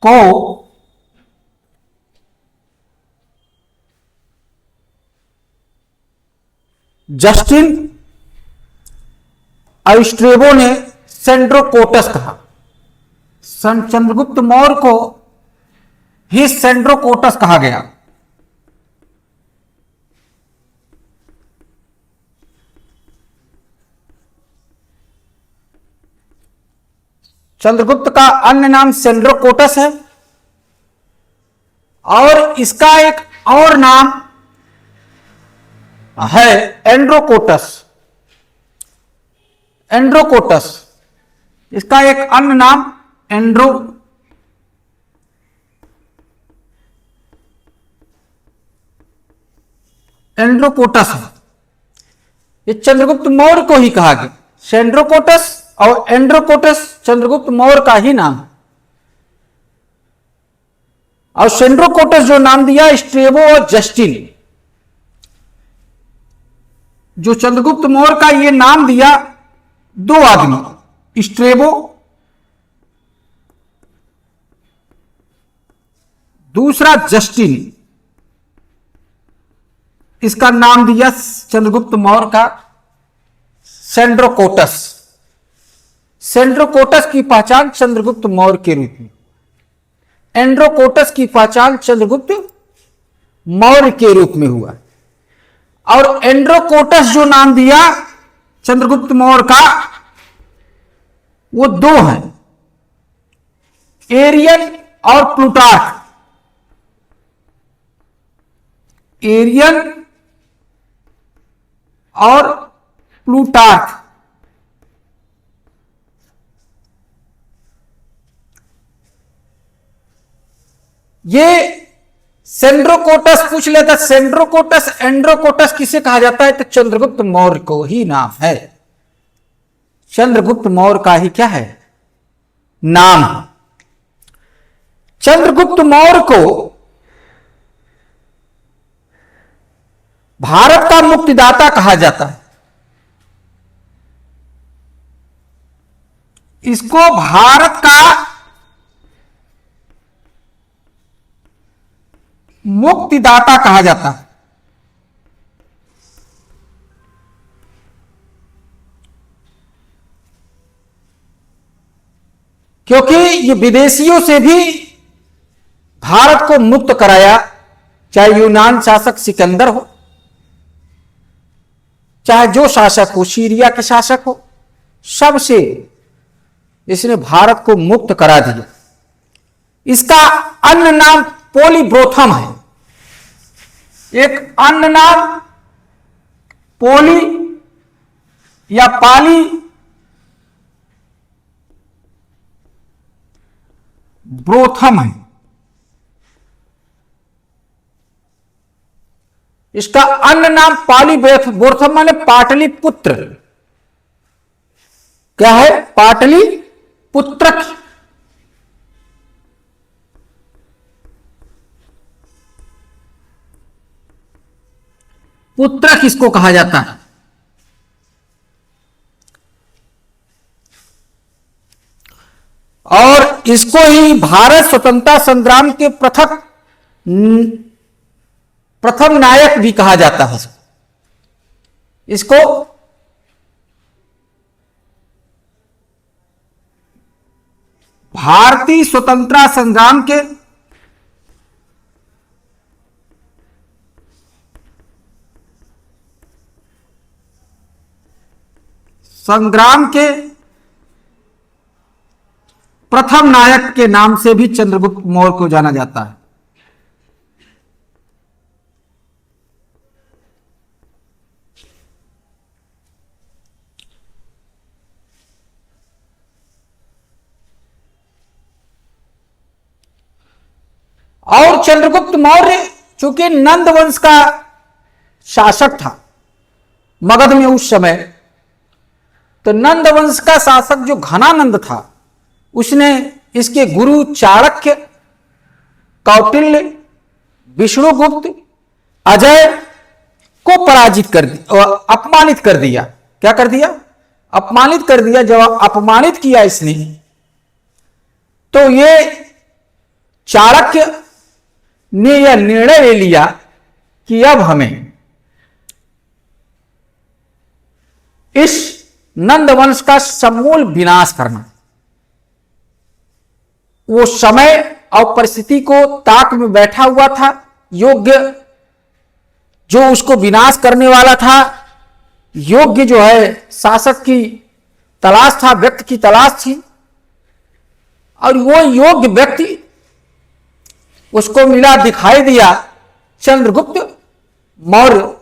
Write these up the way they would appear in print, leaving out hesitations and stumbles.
को Justin Strabo ने Sandrocottus कहा। चंद्रगुप्त मौर्य को ही सेंड्रोकोटस कहा गया। चंद्रगुप्त का अन्य नाम सेंड्रोकोटस है और इसका एक और नाम है एंड्रोकोटस। एंड्रोकोटस, इसका एक अन्य नाम एंड्रोकोटस है। ये चंद्रगुप्त मौर्य को ही कहा गया। सेंड्रोकोटस और एंड्रोकोटस चंद्रगुप्त मौर्य का ही नाम है। और सेंड्रोकोटस जो नाम दिया स्ट्रेबो और जस्टिन, जो चंद्रगुप्त मौर्य का ये नाम दिया दो आदमी, स्ट्रेबो दूसरा जस्टिन, इसका नाम दिया चंद्रगुप्त मौर्य का सेंड्रोकोटस। सेंड्रोकोटस की पहचान चंद्रगुप्त मौर्य के रूप में, एंड्रोकोटस की पहचान चंद्रगुप्त मौर्य के रूप में हुआ। और एंड्रोकोटस जो नाम दिया चंद्रगुप्त मौर्य का, वो दो हैं, एरियन और प्लूटार्क। एरियन और प्लूटार्क। ये सेंड्रोकोटस पूछ लेता, सेंड्रोकोटस एंड्रोकोटस किसे कहा जाता है, तो चंद्रगुप्त मौर्य को ही नाम है। चंद्रगुप्त मौर्य का ही क्या है, नाम। चंद्रगुप्त मौर्य को भारत का मुक्तिदाता कहा जाता है। इसको भारत का मुक्तिदाता कहा जाता है। क्योंकि ये विदेशियों से भी भारत को मुक्त कराया, चाहे यूनान शासक सिकंदर हो, चाहे जो शासक हो, सीरिया के शासक हो, सबसे इसने भारत को मुक्त करा दिया। इसका अन्य नाम पोलीब्रोथम है। एक अन्य नाम पोली या पाली ब्रोथम है। इसका अन्य नाम पालीब्रोथम माने पाटलिपुत्र। क्या है, पाटलिपुत्र। पुत्र किसको कहा जाता है, और इसको ही भारत स्वतंत्रता संग्राम के प्रथम नायक भी कहा जाता है। इसको भारतीय स्वतंत्रता संग्राम के प्रथम नायक के नाम से भी चंद्रगुप्त मौर्य को जाना जाता है। और चंद्रगुप्त मौर्य चूंकि नंद वंश का शासक था मगध में उस समय, तो नंद वंश का शासक जो घनानंद था, उसने इसके गुरु चाणक्य, कौटिल्य, विष्णुगुप्त, अजय को पराजित कर दिया, अपमानित कर दिया। क्या कर दिया, अपमानित कर दिया। जब अपमानित किया इसने, तो ये चाणक्य ने यह निर्णय ले लिया कि अब हमें इस नंद वंश का समूल विनाश करना। वो समय और परिस्थिति को ताक में बैठा हुआ था। योग्य जो उसको विनाश करने वाला था, योग्य जो है शासक की तलाश था, व्यक्ति की तलाश थी, और वो योग्य व्यक्ति उसको मिला, दिखाई दिया, चंद्रगुप्त मौर्य।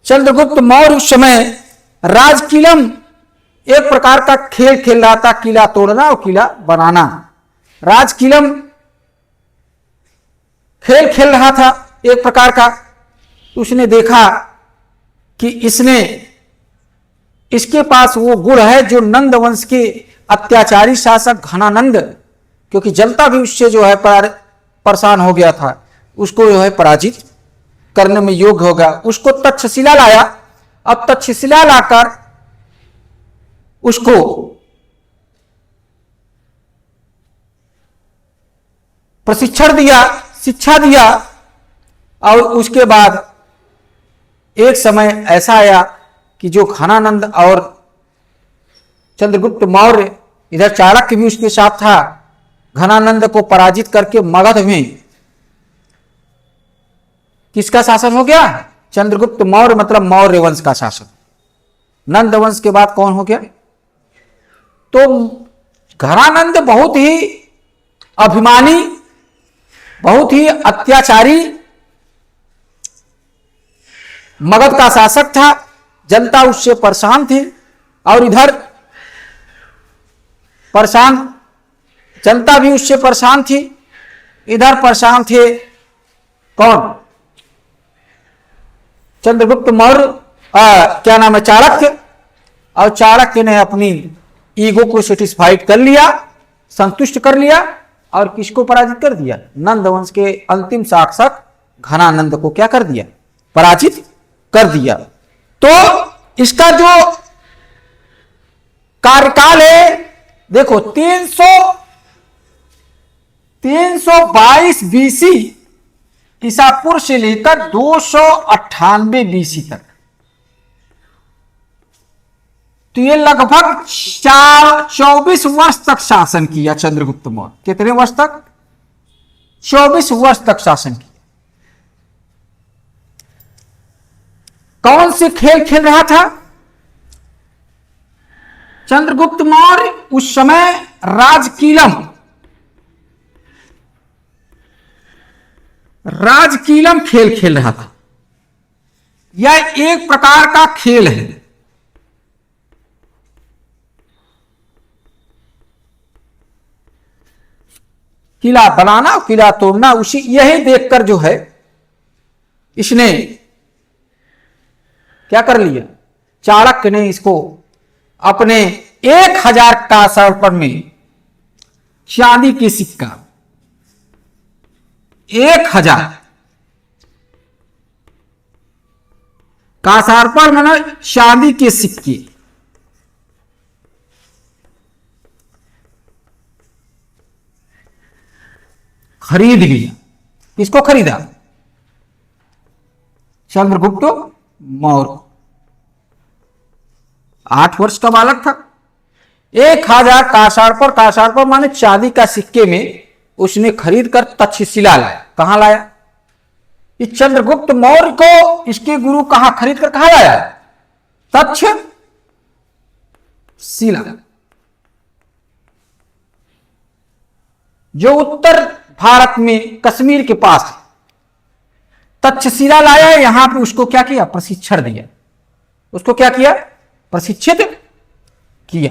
चंद्रगुप्त मौर्य उस समय राजकीलम एक प्रकार का खेल खेल रहा था, किला तोड़ना और किला बनाना। राजकीलम खेल खेल रहा था एक प्रकार का। उसने देखा कि इसके पास वो गुण है जो नंद वंश के अत्याचारी शासक घनानंद, क्योंकि जनता भी उससे जो है परेशान हो गया था, उसको जो है पराजित करने में योग्य होगा। उसको तक्षशिला लाया। अब तक्षशिला लाकर उसको प्रशिक्षण दिया, शिक्षा दिया, और उसके बाद एक समय ऐसा आया कि जो घनानंद और चंद्रगुप्त मौर्य, इधर चाणक्य भी उसके साथ था, घनानंद को पराजित करके मगध में किसका शासन हो गया? चंद्रगुप्त मौर्य, मतलब मौर्य वंश का शासन। नंद वंश के बाद कौन हो गया? तो घनानंद बहुत ही अभिमानी, बहुत ही अत्याचारी मगध का शासक था। जनता उससे परेशान थी, और इधर परेशान जनता भी उससे परेशान थी। इधर परेशान थे कौन? चंद्रगुप्त मौर्य, क्या नाम है, चाणक्य। और चाणक्य ने अपनी ईगो को सेटिस्फाइड कर लिया, संतुष्ट कर लिया, और किसको पराजित कर दिया? नंद वंश के अंतिम शासक घनानंद को क्या कर दिया? पराजित कर दिया। तो इसका जो कार्यकाल है, देखो 322 बीसी ईसा पूर्व से लेकर 298 बीसी तक, तो ये लगभग 24 वर्ष तक शासन किया चंद्रगुप्त मौर्य। कितने वर्ष तक? 24 वर्ष तक शासन किया। कौन से खेल खेल रहा था चंद्रगुप्त मौर्य? उस समय राजकीलम खेल खेल रहा था। यह एक प्रकार का खेल है। किला बनाना, किला तोड़ना, उसी यही देखकर जो है इसने क्या कर लिया? चाणक्य ने इसको अपने 1000 कासार्पण में चांदी के सिक्का, 1000 कासार्पण माना चांदी के सिक्के, खरीद लिया। किसको खरीदा? चंद्रगुप्त मौर्य। 8 वर्ष का बालक था। 1000 कासार्पण माने चांदी का सिक्के में उसने खरीद कर तक्षशिला लाया। कहां लाया? इस चंद्रगुप्त मौर्य को इसके गुरु खरीद कर कहां लाया? तक्षशिला, जो उत्तर भारत में कश्मीर के पास है। तक्षशिला लाया। यहां पे उसको क्या किया? प्रशिक्षण दिया। उसको क्या किया? प्रशिक्षित किया।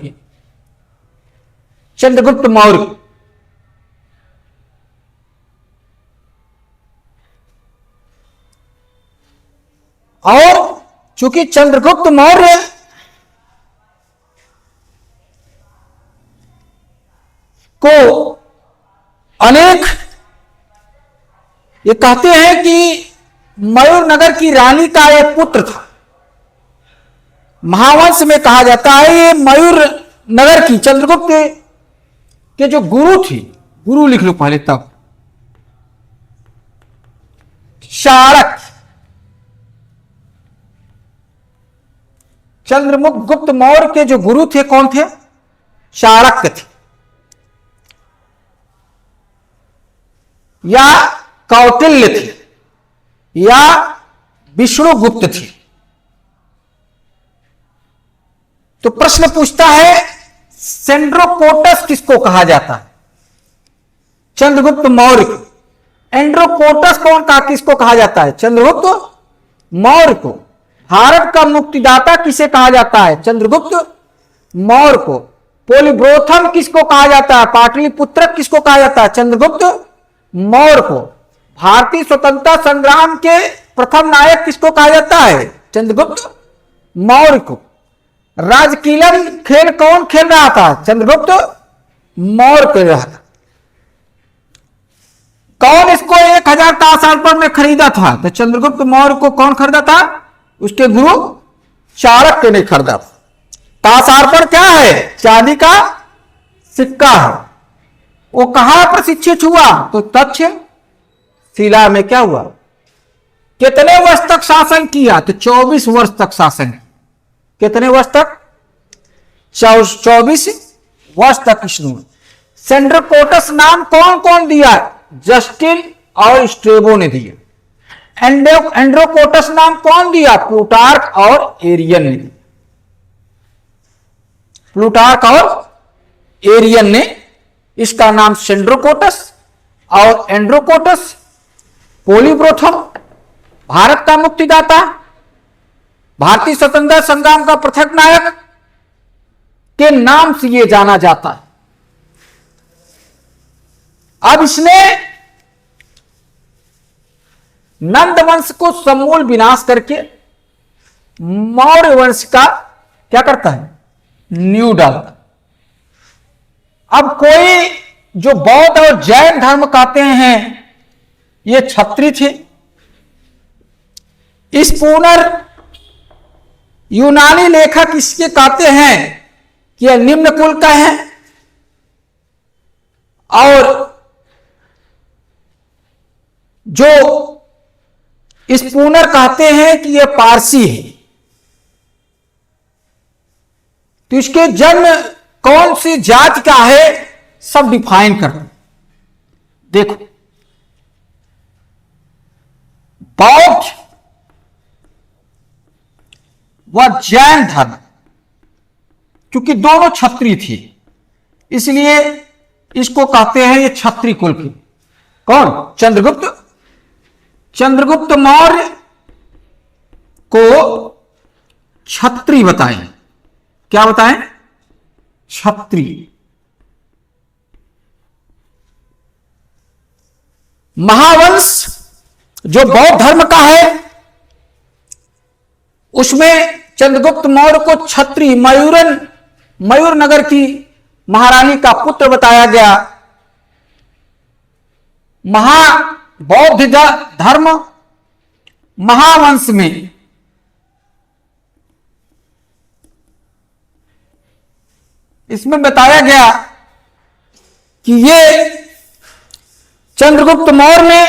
चंद्रगुप्त मौर्य और चूंकि चंद्रगुप्त मौर्य को अनेक, ये कहते हैं कि मयूर नगर की रानी का एक पुत्र था। महावंश में कहा जाता है ये मयूर नगर की चंद्रगुप्त के जो गुरु थी, गुरु लिख लो पहले तब, चाणक्य। चंद्रगुप्त मौर्य के जो गुरु थे कौन थे? चाणक्य थे, या कौटिल्य थे, या विष्णुगुप्त थे। तो प्रश्न पूछता है सेंड्रोकोटस किसको कहा जाता है? चंद्रगुप्त मौर्य को। एंड्रोकोटस कौन का किसको कहा जाता है? चंद्रगुप्त मौर्य को। भारत का मुक्तिदाता किसे कहा जाता है? चंद्रगुप्त मौर्य को। पोलिब्रोथम किसको कहा जाता है? पाटलिपुत्र किसको कहा जाता है? चंद्रगुप्त मौर्य को। भारतीय स्वतंत्रता संग्राम के प्रथम नायक किसको कहा जाता है? चंद्रगुप्त मौर्य को। राजकीलम खेल कौन खेल रहा था? चंद्रगुप्त मौर्य खेल रहा था। कौन इसको 1000 तासार्पण में खरीदा था? तो चंद्रगुप्त मौर्य को कौन खरीदा था? उसके गुरु चाणक्य ने खरीदा था। तासार्पण क्या है? चांदी का सिक्का है। वो कहां प्रशिक्षित हुआ? तो तक्षशिला में। क्या हुआ? कितने वर्ष तक शासन किया? तो 24 वर्ष तक शासन। कितने वर्ष तक? 24 वर्ष तक इसने। सेंड्रोकोटस नाम कौन कौन दिया? जस्टिन और स्ट्रेबो ने दिया। एंड्रोकोटस नाम कौन दिया? प्लूटार्क और एरियन ने। प्लूटार्क और एरियन ने इसका नाम सेंड्रोकोटस और एंड्रोकोटस। पोलिब्रोथम भारत का मुक्तिदाता, भारतीय स्वतंत्रता संग्राम का प्रथम नायक के नाम से यह जाना जाता है। अब इसने नंद वंश को समूल विनाश करके मौर्य वंश का क्या करता है? नींव डालता। अब कोई जो बौद्ध और जैन धर्म कहते हैं ये क्षत्रिय थे। इस पुनर् यूनानी लेखक इसके कहते हैं कि यह निम्न कुल का है, और जो इस पुनर कहते हैं कि यह पारसी है। तो इसके जन्म कौन सी जाति का है सब डिफाइन कर। देखो, बौद्ध व जैन धर्म, क्योंकि दोनों क्षत्रिय थी इसलिए इसको कहते हैं ये क्षत्रिय कुल की। कौन? चंद्रगुप्त। चंद्रगुप्त मौर्य को क्षत्रिय बताएं। क्या बताएं? क्षत्रिय। महावंश जो बौद्ध धर्म का है उसमें चंद्रगुप्त मौर्य को क्षत्रिय मयूर नगर की महारानी का पुत्र बताया गया। बौद्ध धर्म महावंश में इसमें बताया गया कि ये चंद्रगुप्त मौर्य में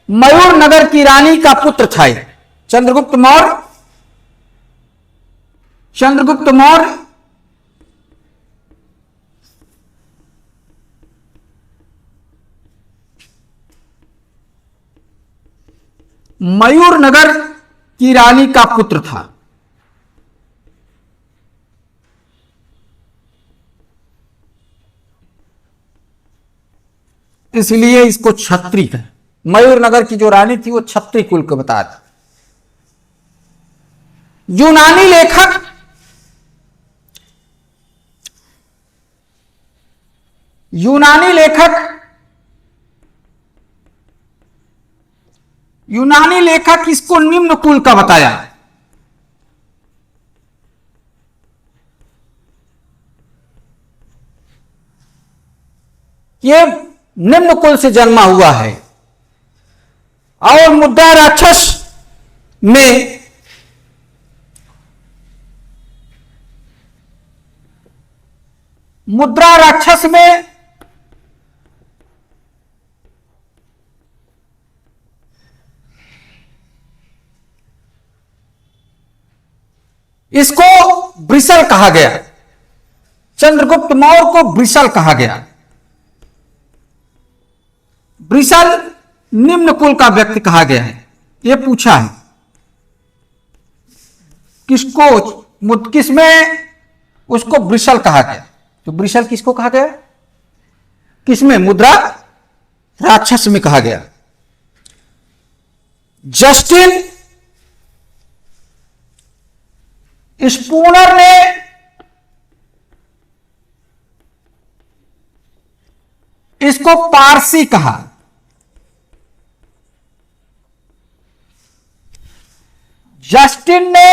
मयूर नगर की रानी का पुत्र था। चंद्रगुप्त मौर्य मयूर नगर की रानी का पुत्र था। इसलिए इसको क्षत्रिय है। मयूर नगर की जो रानी थी वो क्षत्रिय कुल को बता दी। यूनानी लेखक इसको निम्न कुल का बताया। ये निम्न कुल से जन्मा हुआ है और मुद्रा राक्षस में इसको ब्रिसल कहा गया। चंद्रगुप्त मौर्य को ब्रिसल कहा गया। ब्रिसल निम्न कुल का व्यक्ति कहा गया है, यह पूछा है। किसमें उसको ब्रिसल कहा गया? तो ब्रिसल किसको कहा गया? किसमें? मुद्रा राक्षस में कहा गया। जस्टिन स्पूनर ने इसको पारसी कहा। जस्टिन ने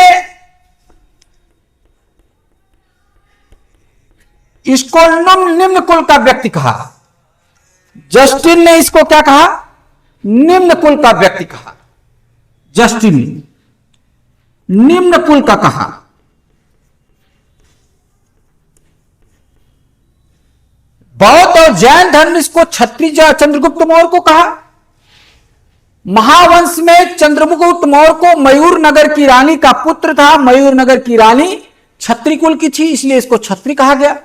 इसको निम्न कुल का व्यक्ति कहा। जस्टिन ने इसको क्या कहा? निम्न कुल का व्यक्ति कहा। जस्टिन ने निम्न कुल का कहा। बौद्ध और जैन धर्म इसको क्षत्रिय चंद्रगुप्त मौर्य को कहा। महावंश में चंद्रगुप्त मौर्य को मयूर नगर की रानी का पुत्र था। मयूर नगर की रानी क्षत्रिय कुल की थी, इसलिए इसको क्षत्रिय कहा गया।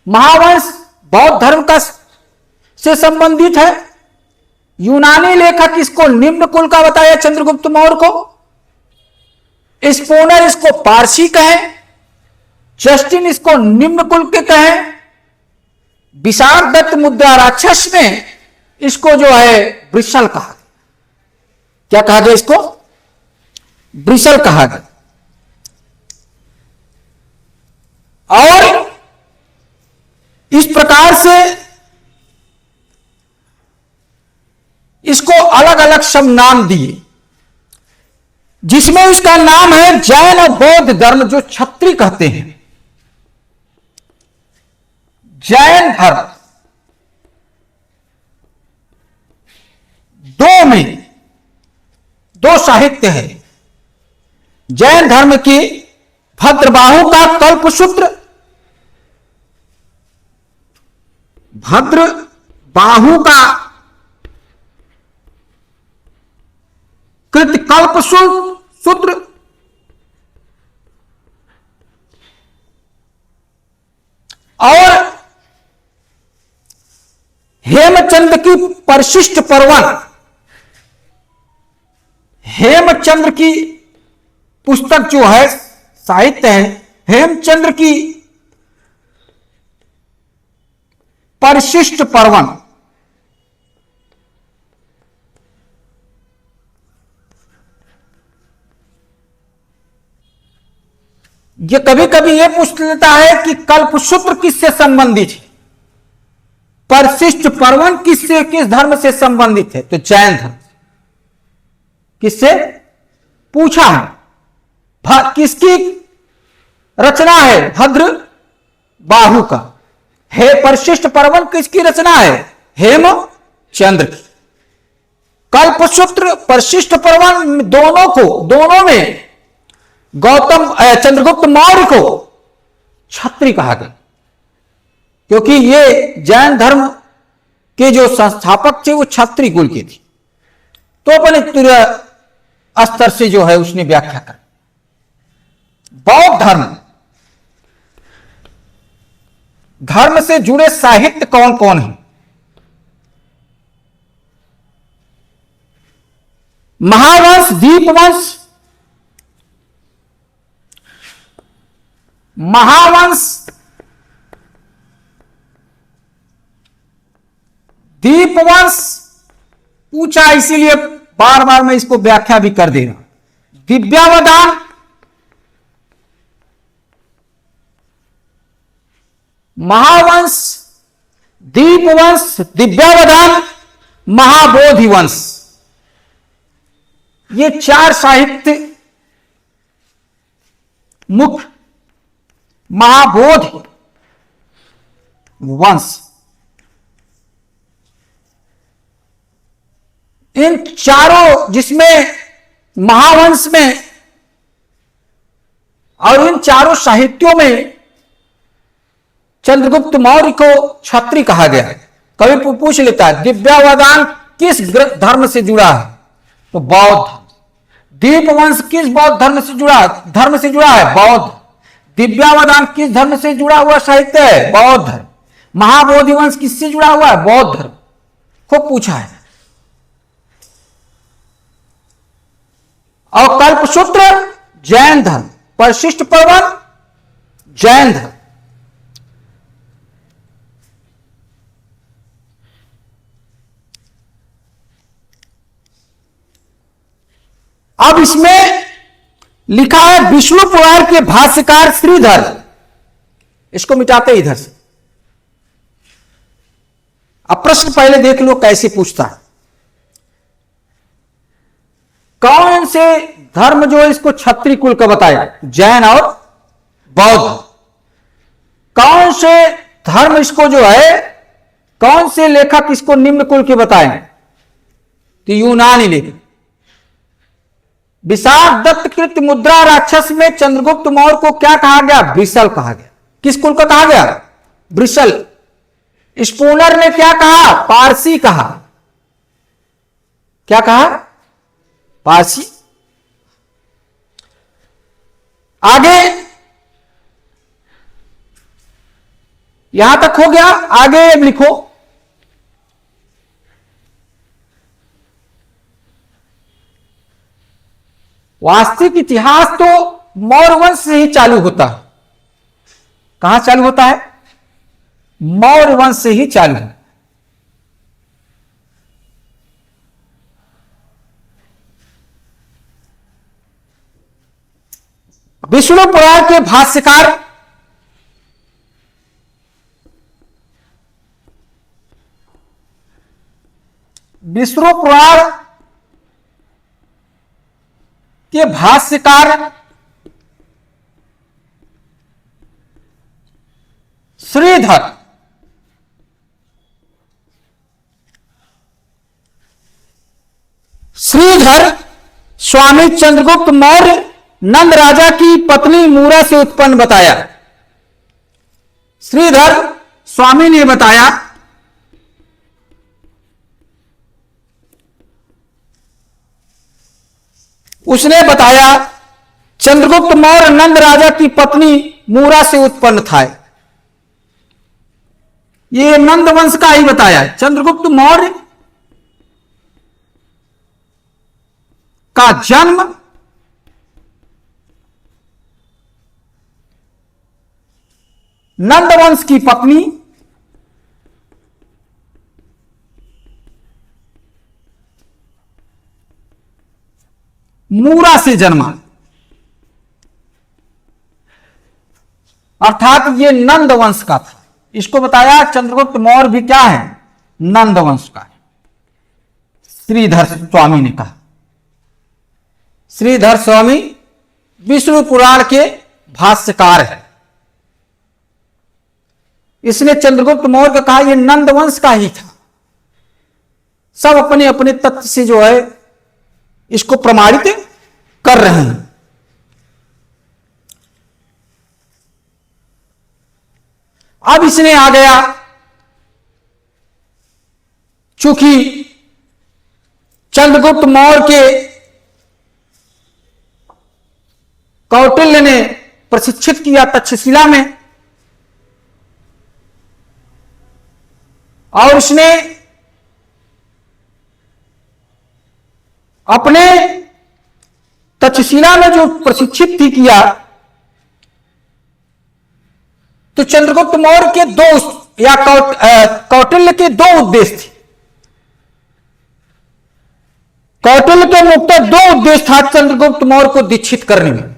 महावंश बौद्ध धर्म का से संबंधित है। यूनानी लेखक इसको निम्न कुल का बताया चंद्रगुप्त मौर्य को। स्पूनर इसको पारसी कहे, जस्टिन इसको निम्न कुल के कहे। विशाल दत्त मुद्रा राक्षस में इसको जो है ब्रिसल कहा। क्या कहा गया? इसको ब्रिसल कहा गया। और इस प्रकार से इसको अलग अलग सब नाम दिए, जिसमें इसका नाम है जैन और बौद्ध धर्म, जो क्षत्रिय कहते हैं। जैन धर्म दो साहित्य है। जैन धर्म की भद्रबाहु का कल्पसूत्र, भद्रबाहु का कृत कल्पसूत्र, और हेमचंद्र की परिशिष्ट पर्वन, हेमचंद्र की पुस्तक जो है साहित्य है, हेमचंद्र की परिशिष्ट पर्वन। ये कभी कभी यह पूछ लेता है कि कल्पसूत्र किससे संबंधित है, परिशिष्ट पर्वन किस धर्म से संबंधित है? तो जैन धर्म। किससे पूछा है? किसकी रचना है? भद्रबाहु का। हे परिशिष्ट पर्वन किसकी रचना है? हेमचंद्र की। कल्पसूत्र, परिशिष्ट पर्वन दोनों में चंद्रगुप्त मौर्य को क्षत्रिय कहा गया, क्योंकि ये जैन धर्म के जो संस्थापक थे वो क्षत्रिय कुल के थे। तो अपने स्तर से जो है उसने व्याख्या कर। बौद्ध धर्म से जुड़े साहित्य कौन कौन है? महावंश, दीपवंश, महावंश, दीपवंश पूछा, इसीलिए बार बार मैं इसको व्याख्या भी कर दे रहा हूं। दिव्यावदान, महावंश, दीपवंश, दिव्यावदान, महाबोधिवंश, ये चार साहित्य मुख्य। महाबोधि वंश, इन चारों, जिसमें महावंश में और इन चारों साहित्यों में चंद्रगुप्त मौर्य को क्षत्रिय कहा गया है। कभी पूछ लेता है दिव्यावदान किस धर्म से जुड़ा है? तो बौद्ध धर्म। दीपवंश किस बौद्ध धर्म से जुड़ा है? बौद्ध। दिव्यावदान किस धर्म से जुड़ा हुआ साहित्य है? बौद्ध धर्म। महाबोधि वंश किससे जुड़ा हुआ है? बौद्ध धर्म। खूब पूछा है। और कल्पसूत्र जैन धर्म, परिशिष्ट पर्वत जैन धर्म। अब इसमें लिखा है विष्णु पुराण के भाष्यकार श्रीधर। इसको मिटाते इधर से। अब प्रश्न पहले देख लो कैसे पूछता है। कौन से धर्म जो है इसको क्षत्रिय कुल का बताया? जैन और बौद्ध। कौन से धर्म इसको जो है, कौन से लेखक इसको निम्न कुल के बताए? तो यूनानी लेखक। विशाख दत्त कृत मुद्रा राक्षस में चंद्रगुप्त मौर्य को क्या कहा गया? वृषल कहा गया। किस कुल का कहा गया? वृषल। स्पूनर ने क्या कहा? पारसी कहा। क्या कहा? पारसी। आगे यहां तक हो गया। आगे लिखो। वास्तविक इतिहास तो मौर्य वंश से ही चालू होता है। कहां चालू होता है? मौर्य वंश से ही चालू है। विष्णु पुराण के भाष्यकार विष्णु पुराण के भाष्यकार श्रीधर। श्रीधर स्वामी चंद्रगुप्त मौर्य नंद राजा की पत्नी मूरा से उत्पन्न बताया। श्रीधर स्वामी ने बताया उसने बताया चंद्रगुप्त मौर्य नंद राजा की पत्नी मूरा से उत्पन्न था। ये नंद वंश का ही बताया। चंद्रगुप्त मौर्य का जन्म नंद वंश की पत्नी मूरा से जन्मा। अर्थात ये नंद वंश का था। इसको बताया चंद्रगुप्त मौर्य भी क्या है? नंद वंश का है। श्रीधर स्वामी ने कहा। श्रीधर स्वामी विष्णु पुराण के भाष्यकार है। इसने चंद्रगुप्त मौर्य का कहा यह नंद वंश का ही था। सब अपने अपने तथ्य से जो है इसको प्रमाणित कर रहे हैं। अब इसने आ गया, चूंकि चंद्रगुप्त मौर्य के कौटिल्य ने प्रशिक्षित किया तक्षशिला में, और उसने अपने तक्षशिला में जो प्रशिक्षित थी किया, तो चंद्रगुप्त मौर्य के दो या कौटिल्य के दो उद्देश्य थे। कौटिल्य के मुख्य दो उद्देश्य था चंद्रगुप्त मौर्य को दीक्षित करने में।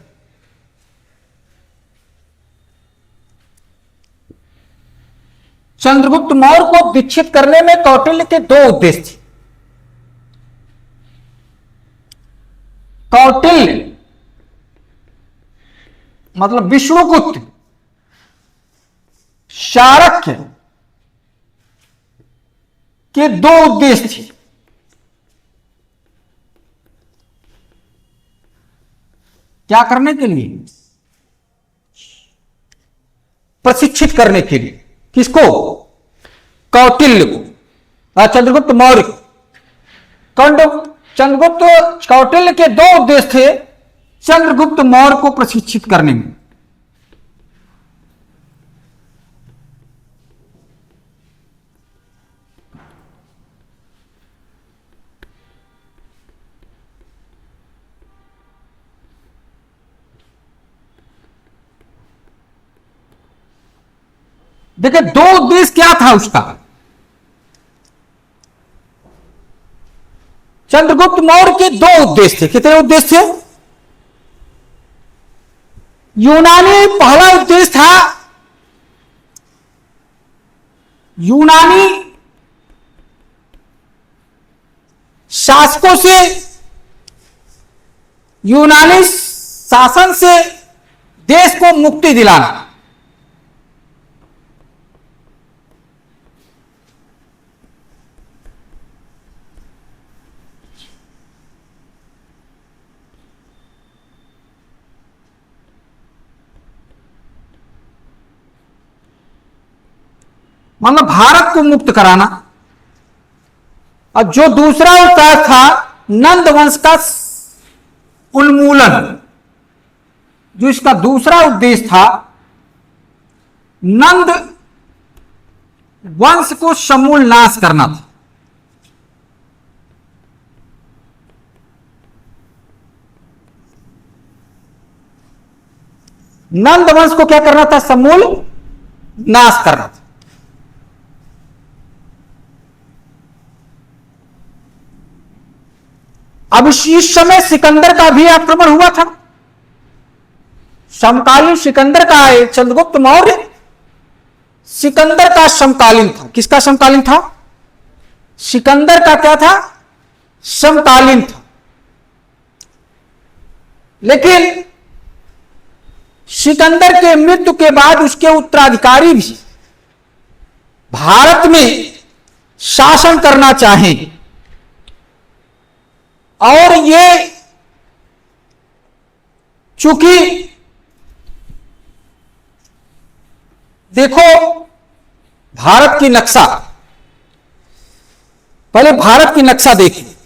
चंद्रगुप्त मौर्य को दीक्षित करने में कौटिल्य के दो उद्देश्य थे। कौटिल्य मतलब विष्णुगुप्त, शार्ङ्गय के दो उद्देश्य थे। क्या करने के लिए? प्रशिक्षित करने के लिए। किसको? कौटिल्य को, चंद्रगुप्त मौर्य को। चंद्रगुप्त कौटिल्य के दो उद्देश्य थे चंद्रगुप्त मौर्य को प्रशिक्षित करने में। देखिए, दो उद्देश्य क्या था उसका। चंद्रगुप्त मौर्य के दो उद्देश्य थे। कितने उद्देश्य थे? यूनानी पहला उद्देश्य था, यूनानी शासकों से, यूनानी शासन से देश को मुक्ति दिलाना। मतलब भारत को मुक्त कराना। और जो दूसरा उद्देश्य था नंद वंश का उन्मूलन, जो इसका दूसरा उद्देश्य था नंद वंश को समूल नाश करना था। नंद वंश को क्या करना था? समूल नाश करना था। अब इस समय सिकंदर का भी आक्रमण हुआ था। समकालीन सिकंदर का है चंद्रगुप्त मौर्य, सिकंदर का समकालीन था। किसका समकालीन था? सिकंदर का क्या था? समकालीन था। लेकिन सिकंदर के मृत्यु के बाद उसके उत्तराधिकारी भी भारत में शासन करना चाहेंगे। और ये चूंकि देखो भारत की नक्शा, पहले भारत की नक्शा देखिए।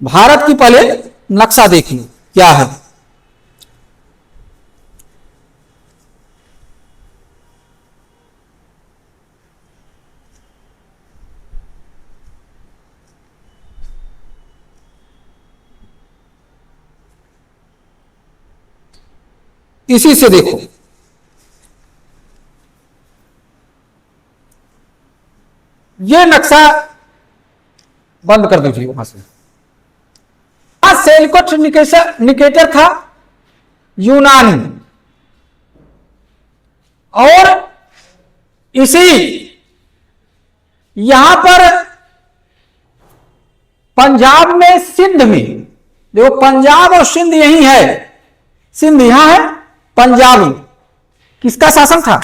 भारत की पहले नक्शा देखिए क्या है। इसी से देखो, ये नक्शा बंद कर दीजिए वहां से। सेल्युकस निकेटर था यूनानी, और इसी यहां पर पंजाब में, सिंध में, देखो पंजाब और सिंध यही है, सिंध यहां है, पंजाब में किसका शासन था?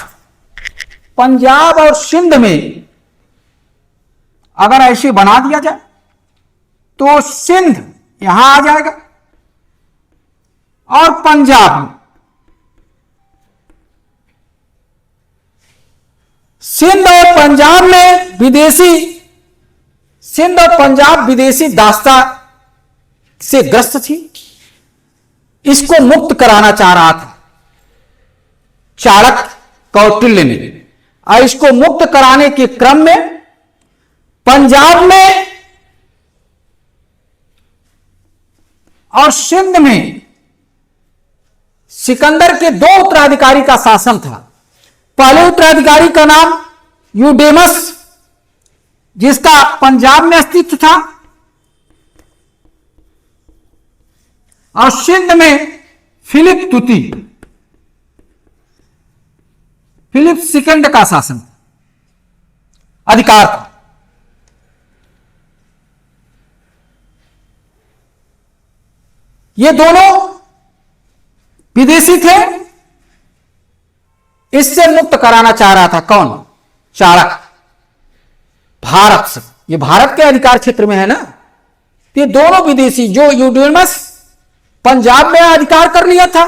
पंजाब और सिंध में अगर ऐसे बना दिया जाए तो सिंध यहां आ जाएगा और पंजाब में, सिंध और पंजाब में विदेशी, सिंध और पंजाब विदेशी दास्ता से ग्रस्त थी। इसको मुक्त कराना चाह रहा था चाणक्य कौटिल्य ने। और इसको मुक्त कराने के क्रम में पंजाब में और सिंध में सिकंदर के दो उत्तराधिकारी का शासन था। पहले उत्तराधिकारी का नाम यूडेमस, जिसका पंजाब में अस्तित्व था, और सिंध में फिलिप तुती, फिलिप सेकंड का शासन अधिकार था। ये दोनों विदेशी थे। इससे मुक्त कराना चाह रहा था कौन? चाणक्य। भारत से, ये भारत के अधिकार क्षेत्र में है ना। ये दोनों विदेशी, जो यूडेमस पंजाब में अधिकार कर लिया था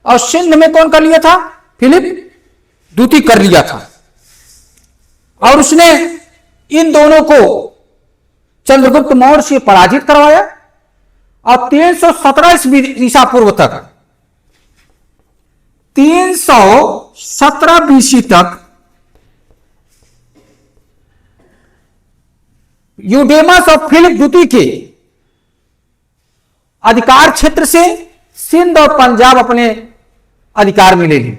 और सिंध में कौन कर लिया था? फिलिप द्वितीय कर लिया था। और उसने इन दोनों को चंद्रगुप्त मौर्य से पराजित करवाया और 317 ईसा पूर्व तक 317 बीसी तक यूडेमस और फिलिप द्वितीय के अधिकार क्षेत्र से सिंध और पंजाब अपने अधिकार में ले लिए,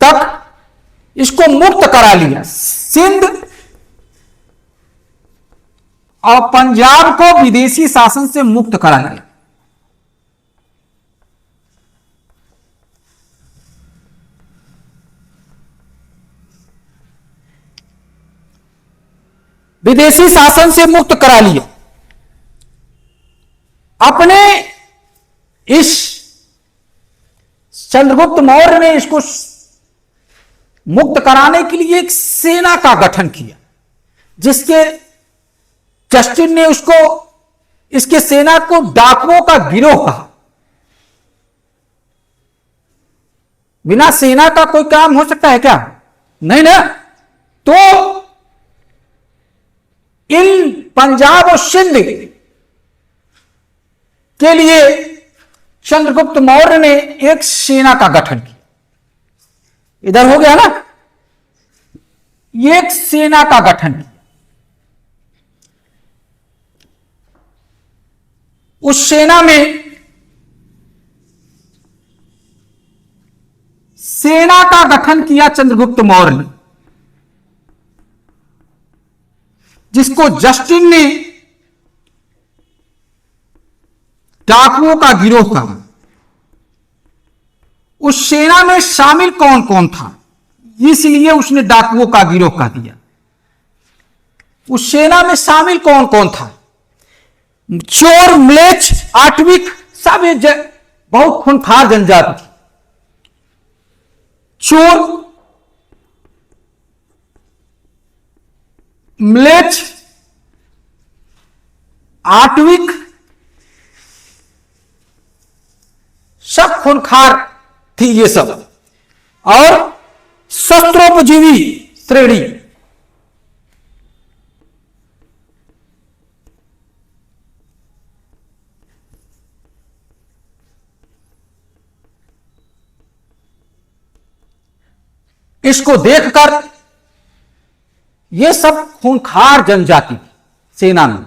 तक इसको मुक्त करा लिया। सिंध और पंजाब को विदेशी शासन से मुक्त करा लिया। विदेशी शासन से मुक्त करा लिया। अपने इस चंद्रगुप्त मौर्य ने इसको मुक्त कराने के लिए एक सेना का गठन किया, जिसके जस्टिन ने उसको इसके सेना को डाकुओं का गिरोह कहा। बिना सेना का कोई काम हो सकता है क्या? नहीं ना। तो इन पंजाब और सिंध के लिए चंद्रगुप्त मौर्य ने एक सेना का गठन किया। इधर हो गया ना, एक सेना का गठन किया। उस सेना में सेना का गठन किया चंद्रगुप्त मौर्य ने, जिसको जस्टिन ने डाकुओं का गिरोह कहा। उस सेना में शामिल कौन कौन था, इसलिए उसने डाकुओं का गिरोह कह दिया। उस सेना में शामिल कौन कौन था? चोर, म्लेच्छ, आटविक, सब बहुत खूंखार जनजाति थी। चोर, म्लेच्छ, आटविक, सब खूंखार थी ये सब, और शस्त्रोपजीवी श्रेणी। इसको देखकर ये सब खूंखार जनजाति सेना में,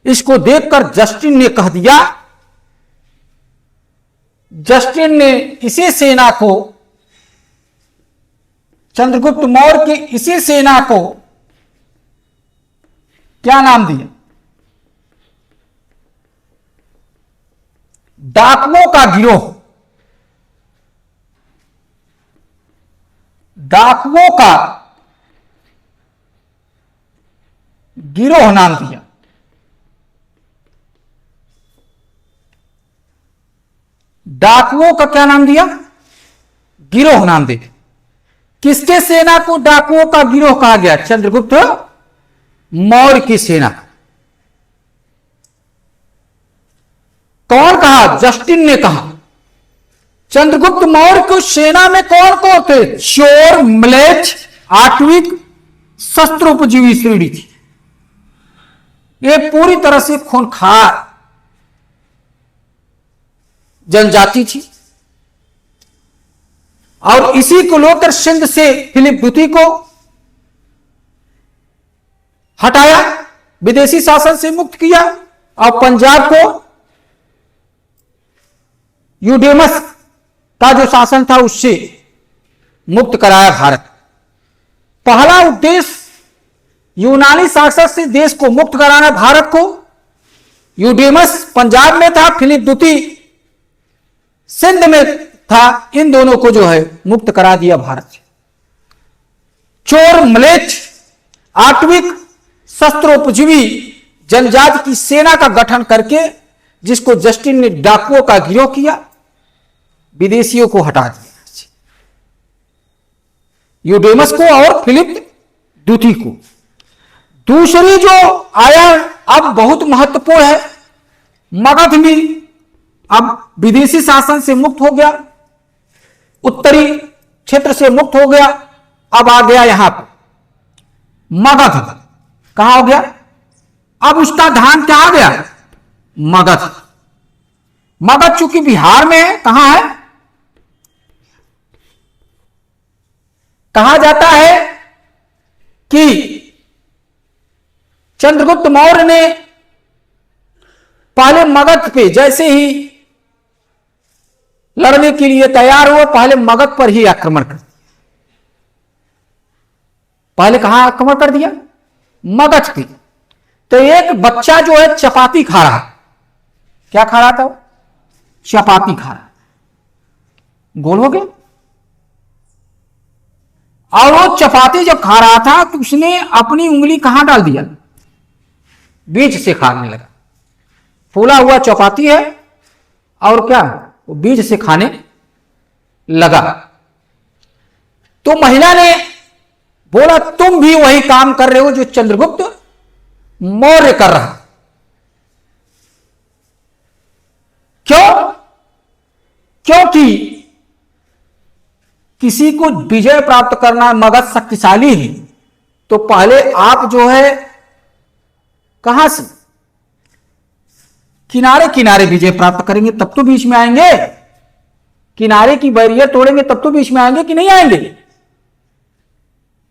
इसको देखकर जस्टिन ने कह दिया, जस्टिन ने इसी सेना को, चंद्रगुप्त मौर्य की इसी सेना को क्या नाम दिया? डाकुओं का गिरोह। डाकुओं का गिरोह नाम दिया। डाकुओं का क्या नाम दिया? गिरोह नाम दिया। किसके सेना को डाकुओं का गिरोह कहा गया? चंद्रगुप्त मौर्य की सेना। कौन कहा? जस्टिन ने कहा। चंद्रगुप्त मौर्य की सेना में कौन कौन थे? चोर, म्लेच्छ, आटविक, शस्त्रोपजीवी श्रेणी थी। ये पूरी तरह से खूंखार जनजाति थी। और इसी को लेकर सिंध से फिलिप द्वितीय को हटाया, विदेशी शासन से मुक्त किया, और पंजाब को यूडेमस का जो शासन था उससे मुक्त कराया भारत। पहला उद्देश्य यूनानी शासक से देश को मुक्त कराना भारत को। यूडेमस पंजाब में था, फिलिप द्वितीय सिंध में था। इन दोनों को जो है मुक्त करा दिया भारत से। चोर, म्लेच्छ, आटविक, शस्त्रोपजीवी जनजाति की सेना का गठन करके, जिसको जस्टिन ने डाकुओं का गिरोह किया, विदेशियों को हटा दिया, यूडेमस को और फिलिप द्वितीय को। दूसरी जो आया अब बहुत महत्वपूर्ण है, मगध में अब विदेशी शासन से मुक्त हो गया, उत्तरी क्षेत्र से मुक्त हो गया, अब आ गया यहां पर मगध। कहां हो गया? अब उसका ध्यान क्या आ गया? मगध। मगध चूंकि बिहार में है, कहां है? कहा जाता है कि चंद्रगुप्त मौर्य ने पहले मगध पे जैसे ही लड़ने के लिए तैयार हुआ, पहले मगध पर ही आक्रमण कर दिया। पहले कहां आक्रमण कर दिया? मगध पे। तो एक बच्चा जो है चपाती खा रहा। क्या खा रहा था वो? चपाती खा रहा। गोल हो गया। और वो चपाती जब खा रहा था तो उसने अपनी उंगली कहां डाल दिया? बीच से खाने लगा। फूला हुआ चपाती है और क्या वो बीच से खाने लगा। तो महिला ने बोला, तुम भी वही काम कर रहे हो जो चंद्रगुप्त मौर्य कर रहा। क्यों? क्योंकि किसी को विजय प्राप्त करना, मगध शक्तिशाली है, तो पहले आप जो है कहां से किनारे किनारे विजय प्राप्त करेंगे, तब तो बीच में आएंगे। किनारे की बैरियर तोड़ेंगे तब तो बीच में आएंगे कि नहीं आएंगे?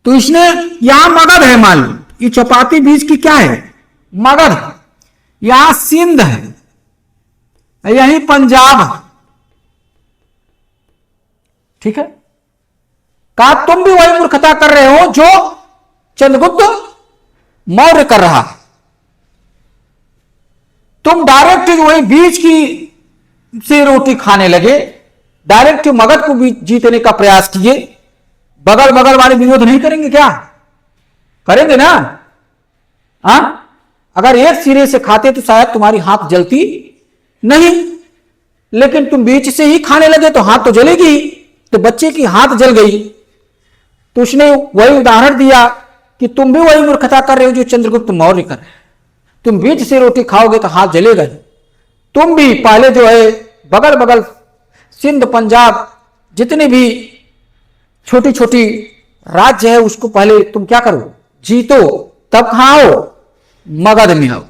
तो इसने यहां मगध है, मान लो ये चपाती बीच की क्या है? मगध। यहां सिंध है, यही पंजाब है। ठीक है? कहा तुम भी वही मूर्खता कर रहे हो जो चंद्रगुप्त मौर्य कर रहा। तुम डायरेक्ट वही बीच की से रोटी खाने लगे, डायरेक्ट मगध को जीतने का प्रयास किए। बगल बगल वाले विरोध नहीं करेंगे क्या? करेंगे ना? हाँ, अगर एक सिरे से खाते तो शायद तुम्हारी हाथ जलती नहीं, लेकिन तुम बीच से ही खाने लगे तो हाथ तो जलेगी। तो बच्चे की हाथ जल गई। तो उसने वही उदाहरण दिया कि तुम भी वही मूर्खता कर रहे हो जो चंद्रगुप्त मौर्य कर रहे हैं। तुम बीच से रोटी खाओगे तो हाथ जलेगा। तुम भी पहले जो है बगल बगल सिंध पंजाब जितने भी छोटी छोटी राज्य है उसको पहले तुम क्या करो? जीतो, तब कहां आओ? मगध में आओ।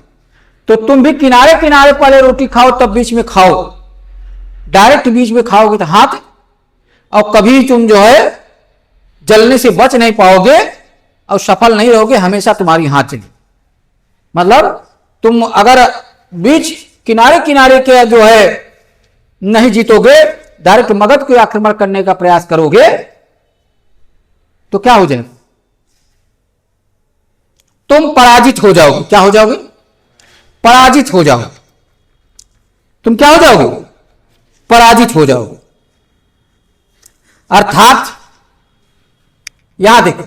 तो तुम भी किनारे किनारे पहले रोटी खाओ, तब बीच में खाओ। डायरेक्ट बीच में खाओगे तो हाथ, और कभी तुम जो है जलने से बच नहीं पाओगे और सफल नहीं रहोगे, हमेशा तुम्हारी हाथ जलेगी। मतलब तुम अगर बीच किनारे किनारे के जो है नहीं जीतोगे, डायरेक्ट मगध को आक्रमण करने का प्रयास करोगे तो क्या हो जाएगा? तुम पराजित हो जाओगे। क्या हो जाओगे? पराजित हो जाओगे। तुम क्या हो जाओगे? पराजित हो जाओगे। अर्थात यहां देखो,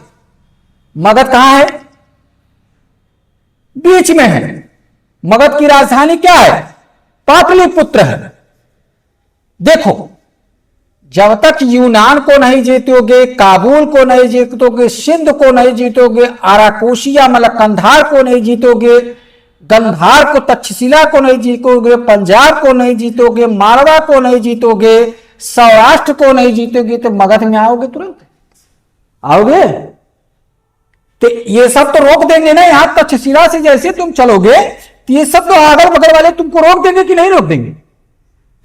मगध कहां है? बीच में है। मगध की राजधानी क्या है? पाटलिपुत्र है। देखो, जब तक यूनान को नहीं जीतोगे, काबुल को नहीं जीतोगे, सिंध को नहीं जीतोगे, आराकोशिया मतलब कंधार को नहीं जीतोगे, गंधार को तक्षशिला को नहीं जीतोगे, पंजाब को नहीं जीतोगे, मारवा को नहीं जीतोगे, सौराष्ट्र को नहीं जीतोगे, तो मगध में आओगे? तुरंत आओगे? तो ये सब तो रोक देंगे ना। यहां तक्षशिला से जैसे तुम चलोगे तो ये सब तो अगल बगल वाले तुमको रोक देंगे कि नहीं रोक देंगे?